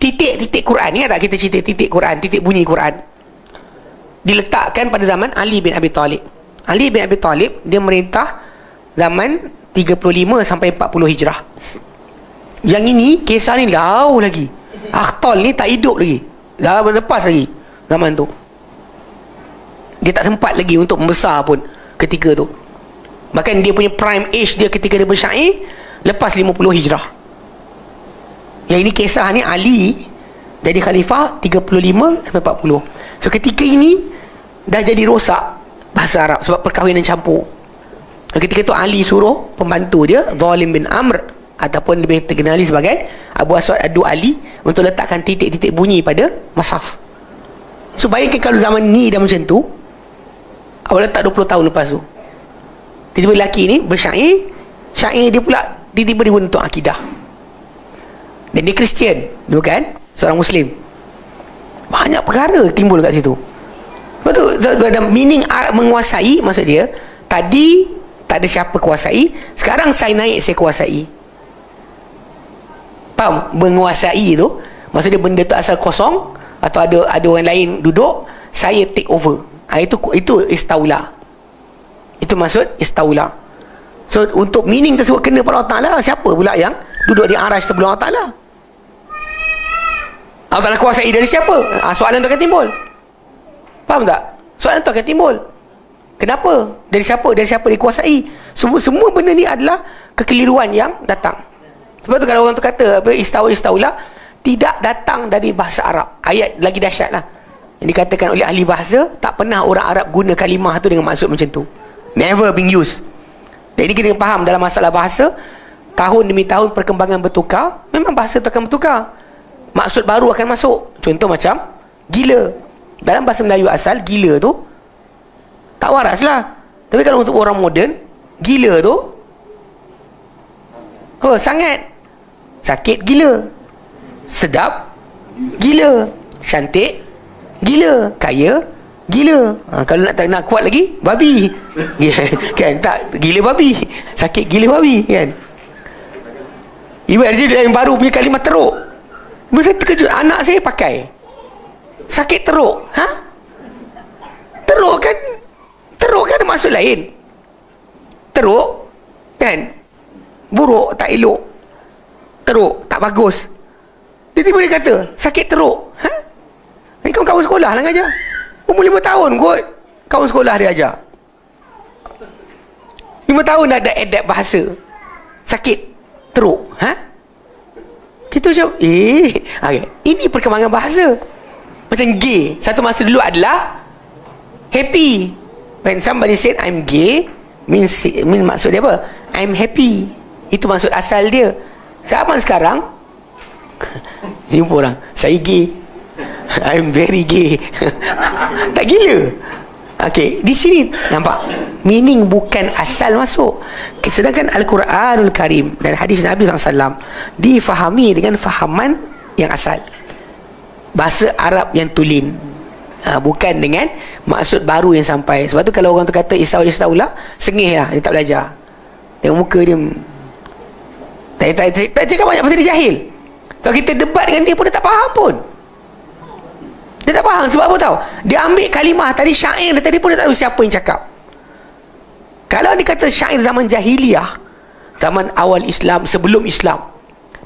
Speaker 1: titik-titik Quran, ingat tak kita cerita titik Quran, titik bunyi Quran diletakkan pada zaman Ali bin Abi Talib. Ali bin Abi Talib dia merintah zaman 35 sampai 40 Hijrah. Yang ini kisah ni jauh lagi. Akhtal ni tak hidup lagi, dah berlepas lagi zaman tu. Dia tak sempat lagi untuk membesar pun ketika tu. Bahkan dia punya prime age dia ketika dia bersyair lepas 50 Hijrah. Yang ini kisah ni Ali jadi khalifah 35 sampai 40. So ketika ini dah jadi rosak bahasa Arab sebab perkahwinan campur. Ketika tu Ali suruh pembantu dia Zalim bin Amr ataupun lebih terkenali sebagai Abu Aswad Ad-Du'ali untuk letakkan titik-titik bunyi pada mushaf. So bayangkan kalau zaman ni dah macam tu, awal letak 20 tahun lepas tu, tiba-tiba lelaki ni bersyair, syair dia pula tiba-tiba dia untuk akidah. Dan dia Kristian, bukan seorang Muslim. Banyak perkara timbul kat situ. Betul, ada meaning menguasai, maksud dia tadi tak ada siapa kuasai, sekarang saya naik, saya kuasai. Faham? Menguasai tu maksud dia benda tu asal kosong atau ada orang lain duduk, saya take over. Itu istaula. Itu maksud istaula. So untuk meaning tersebut kena pada Allah Ta'ala, siapa pula yang duduk di arash sebelum Allah Ta'ala? Allah Ta'ala kuasai dari siapa? Soalan tu akan timbul. Faham tak? Soalan tu akan timbul. Kenapa? Dari siapa? Dari siapa dikuasai? Semua benda ni adalah kekeliruan yang datang. Sebab tu kalau orang tu kata istaula tidak datang dari bahasa Arab. Ayat lagi dahsyat lah. Yang dikatakan oleh ahli bahasa, tak pernah orang Arab guna kalimah tu dengan maksud macam tu. Never been used. Jadi kita faham dalam masalah bahasa, tahun demi tahun perkembangan bertukar, memang bahasa tu akan bertukar. Maksud baru akan masuk. Contoh macam gila. Dalam bahasa Melayu asal, gila tu tak waras lah. Tapi kalau untuk orang moden, gila tu sangat. Sakit gila, sedap gila, cantik gila, kaya gila. Kalau nak kuat lagi, babi. Kan tak, gila babi, sakit gila babi, kan. Ibu ada yang baru punya kalimah teruk. Saya terkejut, anak saya pakai sakit teruk. Teruk kan ada maksud lain. Teruk kan buruk, tak elok. Teruk, tak bagus. Dia tiba dia kata sakit teruk. Ni kawan sekolah lah ajar. Umur 5 tahun kot kawan sekolah dia ajar. 5 tahun dah ada adapt bahasa. Sakit teruk. Kita macam okay. Ini perkembangan bahasa. Macam gay, satu masa dulu adalah happy. When somebody said I'm gay, means maksud dia apa? I'm happy. Itu maksud asal dia. Zaman sekarang jumpa orang, saya gay, I'm very gay. Tak gila. Okey, di sini nampak meaning bukan asal masuk. Sedangkan Al-Quranul Karim dan hadis Nabi SAW difahami dengan fahaman yang asal, bahasa Arab yang tulen, bukan dengan maksud baru yang sampai. Sebab tu kalau orang tu kata istaula, sengih lah, dia tak belajar. Tengok muka dia tak cakap banyak pasal dia jahil. Kalau kita debat dengan dia pun dia tak faham pun. Dia tak faham sebab apa tahu? Dia ambil kalimah tadi, syair tadi pun dia tak tahu siapa yang cakap. Kalau dia kata syair zaman jahiliyah, zaman awal Islam, sebelum Islam,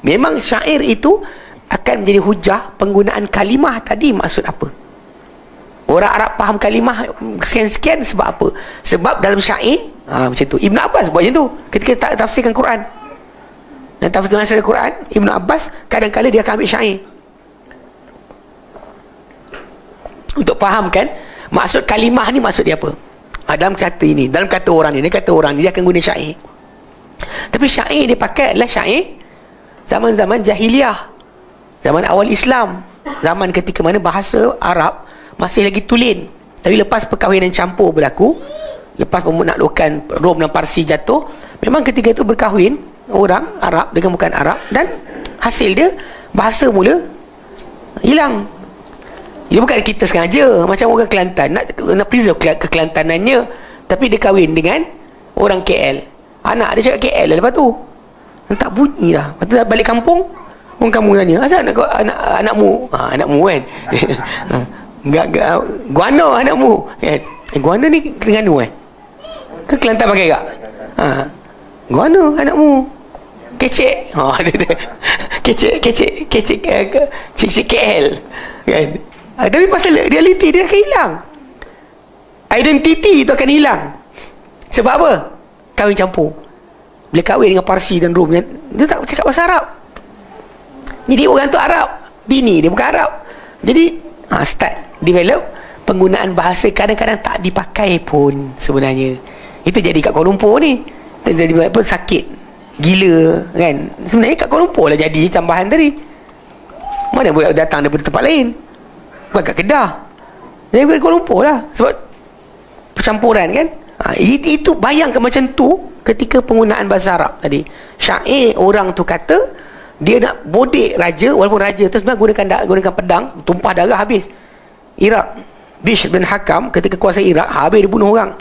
Speaker 1: memang syair itu akan menjadi hujah penggunaan kalimah tadi maksud apa. Orang Arab faham kalimah sekian-sekian sebab apa? Sebab dalam syair macam tu. Ibn Abbas buat macam tu ketika tafsirkan Quran. Dan tafsir Quran, Ibn Abbas kadang-kadang dia akan ambil syair untuk fahamkan maksud kalimah ni maksud dia apa. Dalam kata ini, dalam kata orang ni, dia kata orang ni, dia akan guna syair. Tapi syair dia pakai adalah syair zaman-zaman jahiliyah, zaman awal Islam, zaman ketika mana bahasa Arab masih lagi tulen. Tapi lepas perkahwinan campur berlaku, lepas penaklukan Rom dan Parsi jatuh, memang ketika itu berkahwin orang Arab dengan bukan Arab, dan hasil dia bahasa mula hilang. Dia bukan kita sengaja. Macam orang Kelantan nak preserve kekelantanannya, tapi dia kahwin dengan orang KL. Anak dia cakap KL lah lepas tu. Tak bunyi dah. Lepas tu balik kampung, orang kampung tanya, asal anakmu? Anakmu kan. Guano anakmu kan. Guano ni Terengganu ke Kelantan pakai tak? Guano anakmu. Kecek. Kecek KL kan. Tapi pasal realiti dia akan hilang, identiti itu akan hilang. Sebab apa? Kahwin campur. Bila kahwin dengan Parsi dan Rom, dia tak cakap bahasa Arab. Jadi orang tu Arab, bini dia bukan Arab. Jadi start develop penggunaan bahasa kadang-kadang tak dipakai pun sebenarnya. Itu jadi kat Kuala Lumpur ni. Jadi apa, sakit gila kan. Sebenarnya kat Kuala Lumpur lah jadi tambahan tadi. Mana boleh datang daripada tempat lain, bukan kat Kedah. Jadi kat Kuala Lumpur lah. Sebab percampuran kan. Itu bayangkan macam tu ketika penggunaan bahasa Arab tadi. Syair orang tu kata dia nak bodek raja, walaupun raja tu sebenarnya gunakan pedang, tumpah darah habis. Iraq, Bishr bin Hakam ketika kuasa Iraq, habis dia bunuh orang.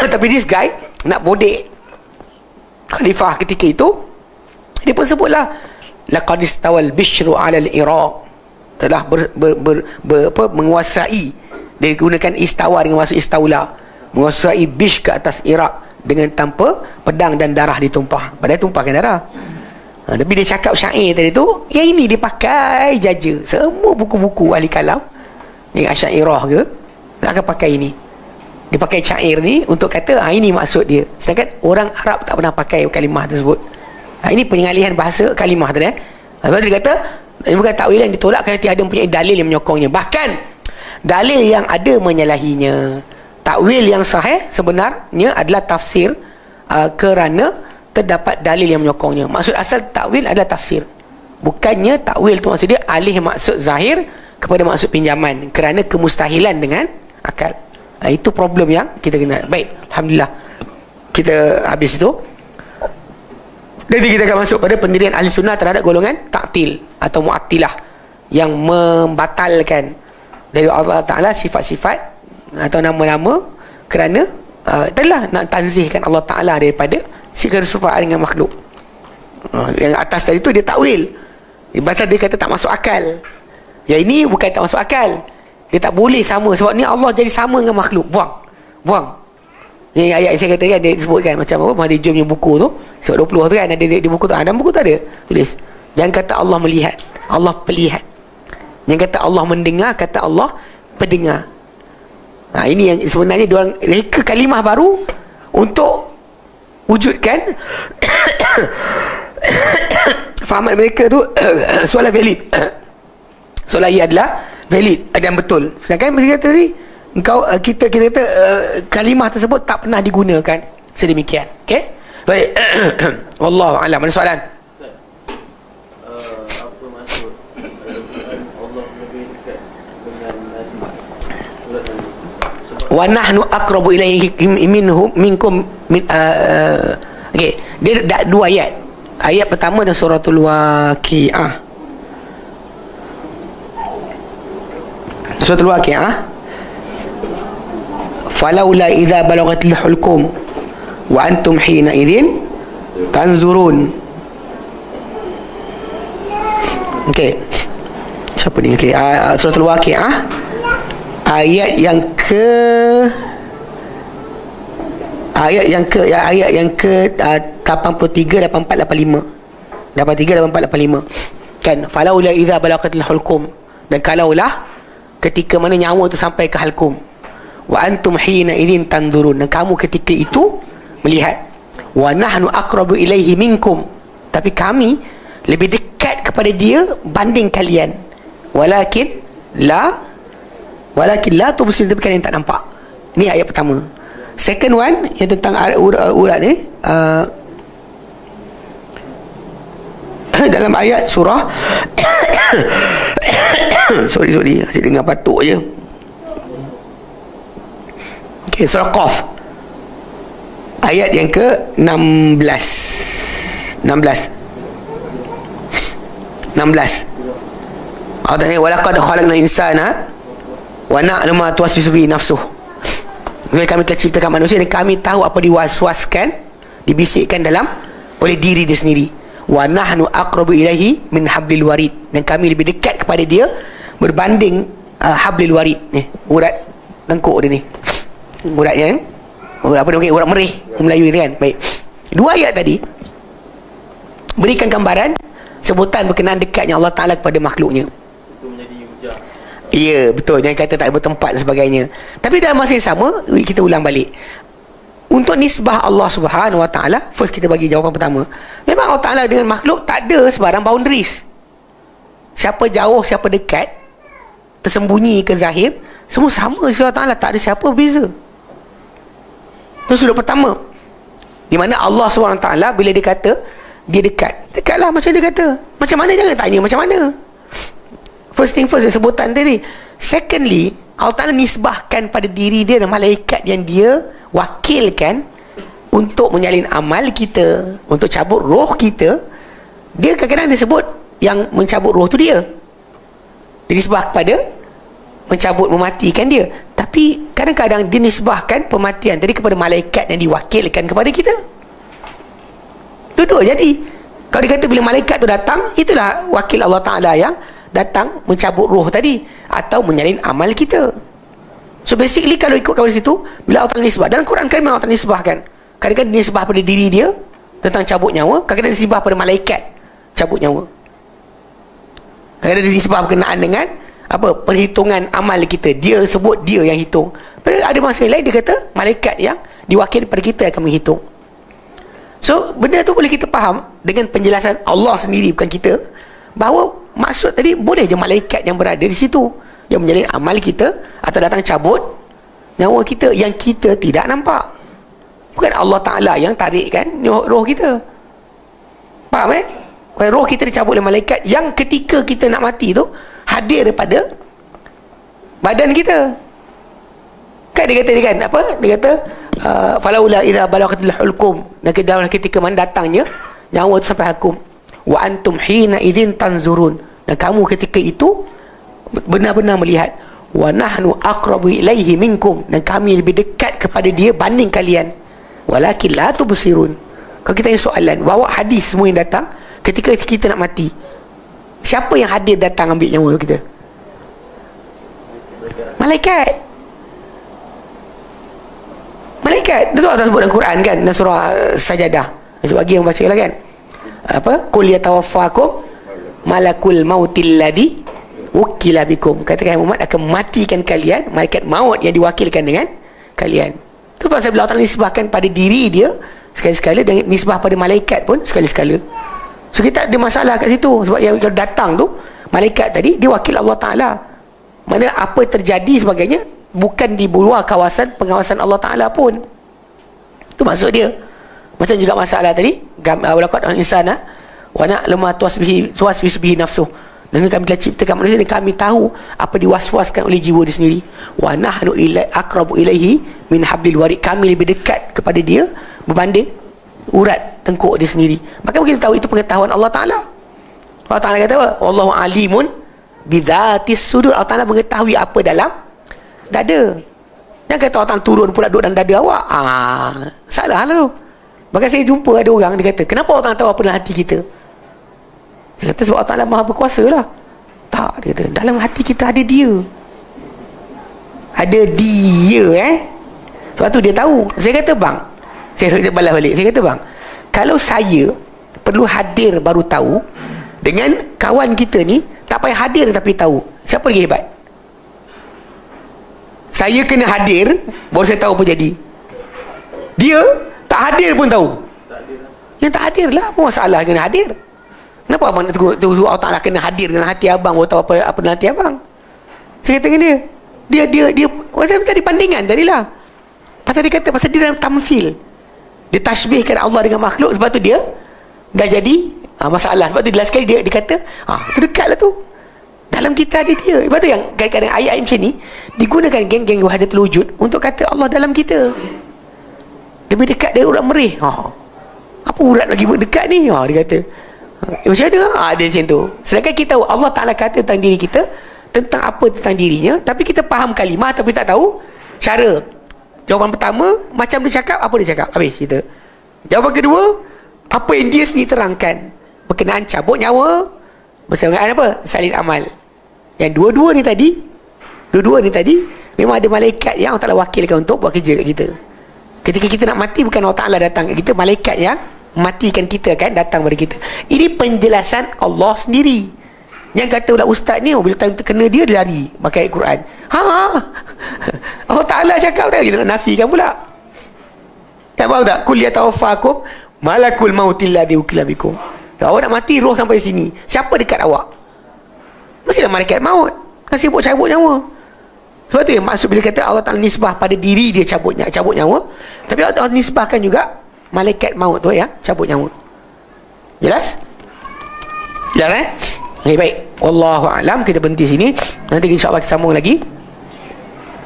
Speaker 1: Tapi this guy nak bodek khalifah ketika itu, dia pun sebutlah laqad istawal Bishru 'ala al-Iraq, telah menguasai. Dia gunakan istawa dengan maksud istaula, menguasai Bishr ke atas Iraq dengan tanpa pedang dan darah ditumpah. Padahal tumpahkan darah. Tapi dia cakap syair tadi tu, yang ini dipakai jaja. Semua buku-buku ahli kalam ni Asy'ariyah ke tak akan pakai ini. Dia pakai syair ni untuk kata ini maksud dia. Sedangkan orang Arab tak pernah pakai kalimah tersebut. Ini pengalihan bahasa kalimah tadi. Sebab dia kata ini bukan takwil yang ditolak kerana tiada mempunyai dalil yang menyokongnya. Bahkan dalil yang ada menyalahinya. Takwil yang sahih sebenarnya adalah tafsir kerana terdapat dalil yang menyokongnya. Maksud asal takwil adalah tafsir. Bukannya takwil tu maksud dia alih maksud zahir kepada maksud pinjaman kerana kemustahilan dengan akal. Itu problem yang kita kenal. Baik, alhamdulillah kita habis itu. Jadi kita akan masuk pada pendirian ahli sunnah terhadap golongan ta'til atau mu'attilah yang membatalkan dari Allah Ta'ala sifat-sifat atau nama-nama kerana telah nak tanzihkan Allah Ta'ala daripada keserupaan dengan makhluk. Yang atas tadi tu dia takwil. Pasal dia kata tak masuk akal. Yang ini bukan tak masuk akal, dia tak boleh sama. Sebab ni Allah jadi sama dengan makhluk. Buang. Ni ayat yang saya kata kan, dia sebutkan macam apa, Mahdi Jom punya buku tu, sebab 20 tu kan ada di buku tu. Dalam buku tu ada tulis, jangan kata Allah melihat, Allah pelihat. Yang kata Allah mendengar, kata Allah pendengar. Ini yang sebenarnya diorang reka kalimah baru untuk wujudkan fahaman mereka tu soalan valid. Soalan ia adalah valid dan betul. Sedangkan mereka kata tadi, kita kata kalimah tersebut tak pernah digunakan sedemikian. Okey? Baik. Wallahu a'lam. Ada soalan? Wa nahnu aqrabu ilaihi minkum okey, dia ada dua ayat. Ayat pertama dalam suratul Waqiah. Suratul Waqiah, falaula idza balagatil hulqum wa antum hina idzin tanzurun. Okey, siapa ni? Okey, suratul Waqiah ayat yang ke 83, 84, 85 kan, falaula idza balagatil hulqum, dan kalaulah ketika mana nyawa itu sampai ke halkum, wa antum hina idzin tanzurun, dan kamu ketika itu melihat, wa nahnu aqrabu ilaihi minkum, tapi kami lebih dekat kepada dia banding kalian, walakin la tubsirun, tapi kalian tak nampak. Ni ayat pertama. Second one yang tentang urat ni, dalam ayat surah sorry asyik dengar batuk je. Okey, surah Qaf ayat yang ke 16. Allah tanya walaqad khalaqnal insana wa na'lamu ma tuwaswisu bihi nafsuh. Kami telah ciptakan manusia dan kami tahu apa diwaswaskan, dibisikkan dalam oleh diri dia sendiri. Wa nahnu aqrabu ilaihi min hablil warid, dan kami lebih dekat kepada dia berbanding hablil warid ni, urat tengkuk dia ni, uratnya urat apa dia, urat merih Melayu ni kan. Baik, dua ayat tadi berikan gambaran sebutan berkenaan dekatnya Allah Ta'ala kepada makhluknya. Ya, betul. Jangan kata tak bertempat dan sebagainya. Tapi dalam masa yang sama, kita ulang balik. Untuk nisbah Allah Subhanahu Wa Ta'ala, first kita bagi jawapan pertama. Memang Allah Ta'ala dengan makhluk tak ada sebarang boundaries. Siapa jauh, siapa dekat, tersembunyi ke zahir, semua sama dengan Allah Ta'ala. Tak ada siapa beza. Itu sudut pertama. Di mana Allah Subhanahu Wa Ta'ala bila dia kata dia dekat, dekatlah macam dia kata. Macam mana, jangan tanya macam mana. First thing first, sebutan tadi. Secondly, Allah Ta'ala nisbahkan pada diri dia dan malaikat yang dia wakilkan untuk menyalin amal kita, untuk cabut roh kita. Dia kadang-kadang dia sebut yang mencabut roh tu dia. Dia nisbah kepada mencabut, mematikan dia. Tapi kadang-kadang dia nisbahkan pematian tadi kepada malaikat yang diwakilkan kepada kita. Dua-dua jadi. Kalau dia kata bila malaikat tu datang, itulah wakil Allah Ta'ala yang datang mencabut roh tadi atau menyalin amal kita. So basically kalau ikut kawan situ, bila Allah Ta'ala nisbah, dalam Quran kan memang Allah Ta'ala nisbahkan. Kadang-kadang nisbah pada diri dia tentang cabut nyawa, kadang-kadang nisbah pada malaikat cabut nyawa. Kadang-kadang nisbah berkenaan dengan apa, perhitungan amal kita. Dia sebut dia yang hitung. Tapi ada masa lain dia kata malaikat yang diwakil pada kita akan menghitung. So benda tu boleh kita faham dengan penjelasan Allah sendiri, bukan kita, bahawa maksud tadi boleh je malaikat yang berada di situ yang menjalin amal kita atau datang cabut nyawa kita yang kita tidak nampak. Bukan Allah Ta'ala yang tarik kan roh kita. Faham roh kita dicabut oleh malaikat yang ketika kita nak mati tu hadir daripada badan kita. Kan dia kata kan apa? Dia kata falaula idza balaghatil hulqum, dan ketika mana datangnya nyawa tu sampai hakum, wa antum hina idzin tanzurun, dan kamu ketika itu benar-benar melihat, wa nahnu aqrabu ilaihi minkum, dan kami lebih dekat kepada dia banding kalian, walakin la tubsirun. Kalau kita tanya soalan, bawa hadis semua yang datang ketika kita nak mati, siapa yang hadir datang ambil nyawa kita? Malaikat. Malaikat. Itu Allah sebut dalam Quran kan, dalam surah Sajadah. Sebagi yang baca lah kan, apa, qul yatawaffakum malakul mautil ladzi wukila bikum, katakan Muhammad akan matikan kalian malaikat maut yang diwakilkan dengan kalian. Itu pasal bila Allah nisbahkan pada diri dia sekali-sekala, dan nisbah pada malaikat pun sekali-sekala. So kita ada masalah kat situ, sebab yang kalau datang tu malaikat tadi dia wakil Allah Ta'ala, mana apa terjadi sebagainya bukan di luar kawasan pengawasan Allah Ta'ala pun. Itu maksud dia. Macam juga masalah tadi, walaqad insana wa na'lamu ma tuwaswisu bihi nafsuh, dan kami telah ciptakan manusia dan kami tahu apa diwaswaskan oleh jiwa dia sendiri. Wa nahnu aqrabu ilaihi min hablil warid, kami lebih dekat kepada dia berbanding urat tengkuk dia sendiri. Maka kita tahu itu pengetahuan Allah Ta'ala. Allah Ta'ala kata apa? Wallahu alimun bidzatis sudur, Allah Ta'ala mengetahui apa dalam dada. Jangan kata Allah Ta'ala turun pula duduk dalam dada awak. Salah lah tu. Bahkan saya jumpa ada orang dia kata, kenapa Allah Ta'ala tahu apa dalam hati kita? Saya kata sebab Allah Ta'ala maha berkuasa lah. Tak, dia kata dalam hati kita ada dia. Ada dia Sebab tu dia tahu. Saya kata bang, saya balas balik, saya kata bang, kalau saya perlu hadir baru tahu, dengan kawan kita ni tak payah hadir tapi tahu, siapa lagi hebat? Saya kena hadir baru saya tahu apa jadi. Dia tak hadir pun tahu. Yang tak hadir lah, apa masalah kena hadir? Kenapa abang nak tunggu Allah Ta'ala kena hadir dalam hati abang baru tahu apa dalam hati abang? Saya kata dengan dia macam tadi pandingan tadi lah. Pasal dia kata, pasal dia dalam tamthil, dia tashbihkan Allah dengan makhluk, sebab tu dia dah jadi masalah. Sebab tu last sekali dia kata tu dekat lah tu, dalam kita ada dia. Sebab tu yang kadang-kadang ayat macam ni digunakan geng-geng wahdatul wujud untuk kata Allah dalam kita lebih dekat dari urat merih. Apa urat lagi dekat ni? Dia kata Macam mana? Dia macam tu. Sedangkan kita tahu Allah Ta'ala kata tentang diri kita, tentang apa tentang dirinya, tapi kita faham kalimah tapi tak tahu cara. Jawapan pertama, macam dia cakap, apa dia cakap, habis kita. Jawapan kedua, apa yang dia sendiri terangkan berkenaan cabut nyawa bersama dengan apa? Salin amal. Yang dua-dua ni tadi memang ada malaikat yang Allah Ta'ala wakilkan untuk buat kerja kat kita. Ketika kita nak mati, bukan Allah Ta'ala datang kat kita, malaikat yang matikan kita kan datang kepada kita. Ini penjelasan Allah sendiri. Yang kata pula ustaz ni, bila time terkena dia lari pakai ayat Quran. Allah Ta'ala cakap tak, kita nak nafikan pula. Tak faham tak? Kul yatawaffakum malakul mautil ladzi wukila bikum. Kalau awak nak mati, roh sampai sini, siapa dekat awak? Mestilah malaikat maut. Kan sibuk cabut nyawa. Sebab tu yang maksud bila kata Allah Ta'ala nisbah pada diri dia cabut nyawa, tapi Allah Ta'ala nisbahkan juga malaikat maut tu ya, cabut nyawa. Jelas? Jelas baik. Wallahu a'lam. Kita berhenti sini. Nanti insya-Allah kita sambung lagi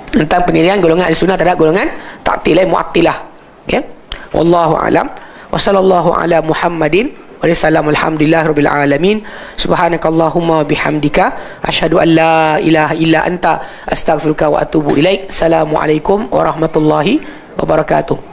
Speaker 1: tentang penilaian golongan Ahlussunnah terhadap golongan Ta'tilah Mu'attilah. Ya. Wallahu a'lam. Wa sallallahu ala Muhammadin wa sallam. Alhamdulillahirabbil alamin. Subhanakallahumma bihamdika asyhadu an la ilaha illa anta astaghfiruka wa atubu ilaik. Assalamualaikum warahmatullahi wabarakatuh.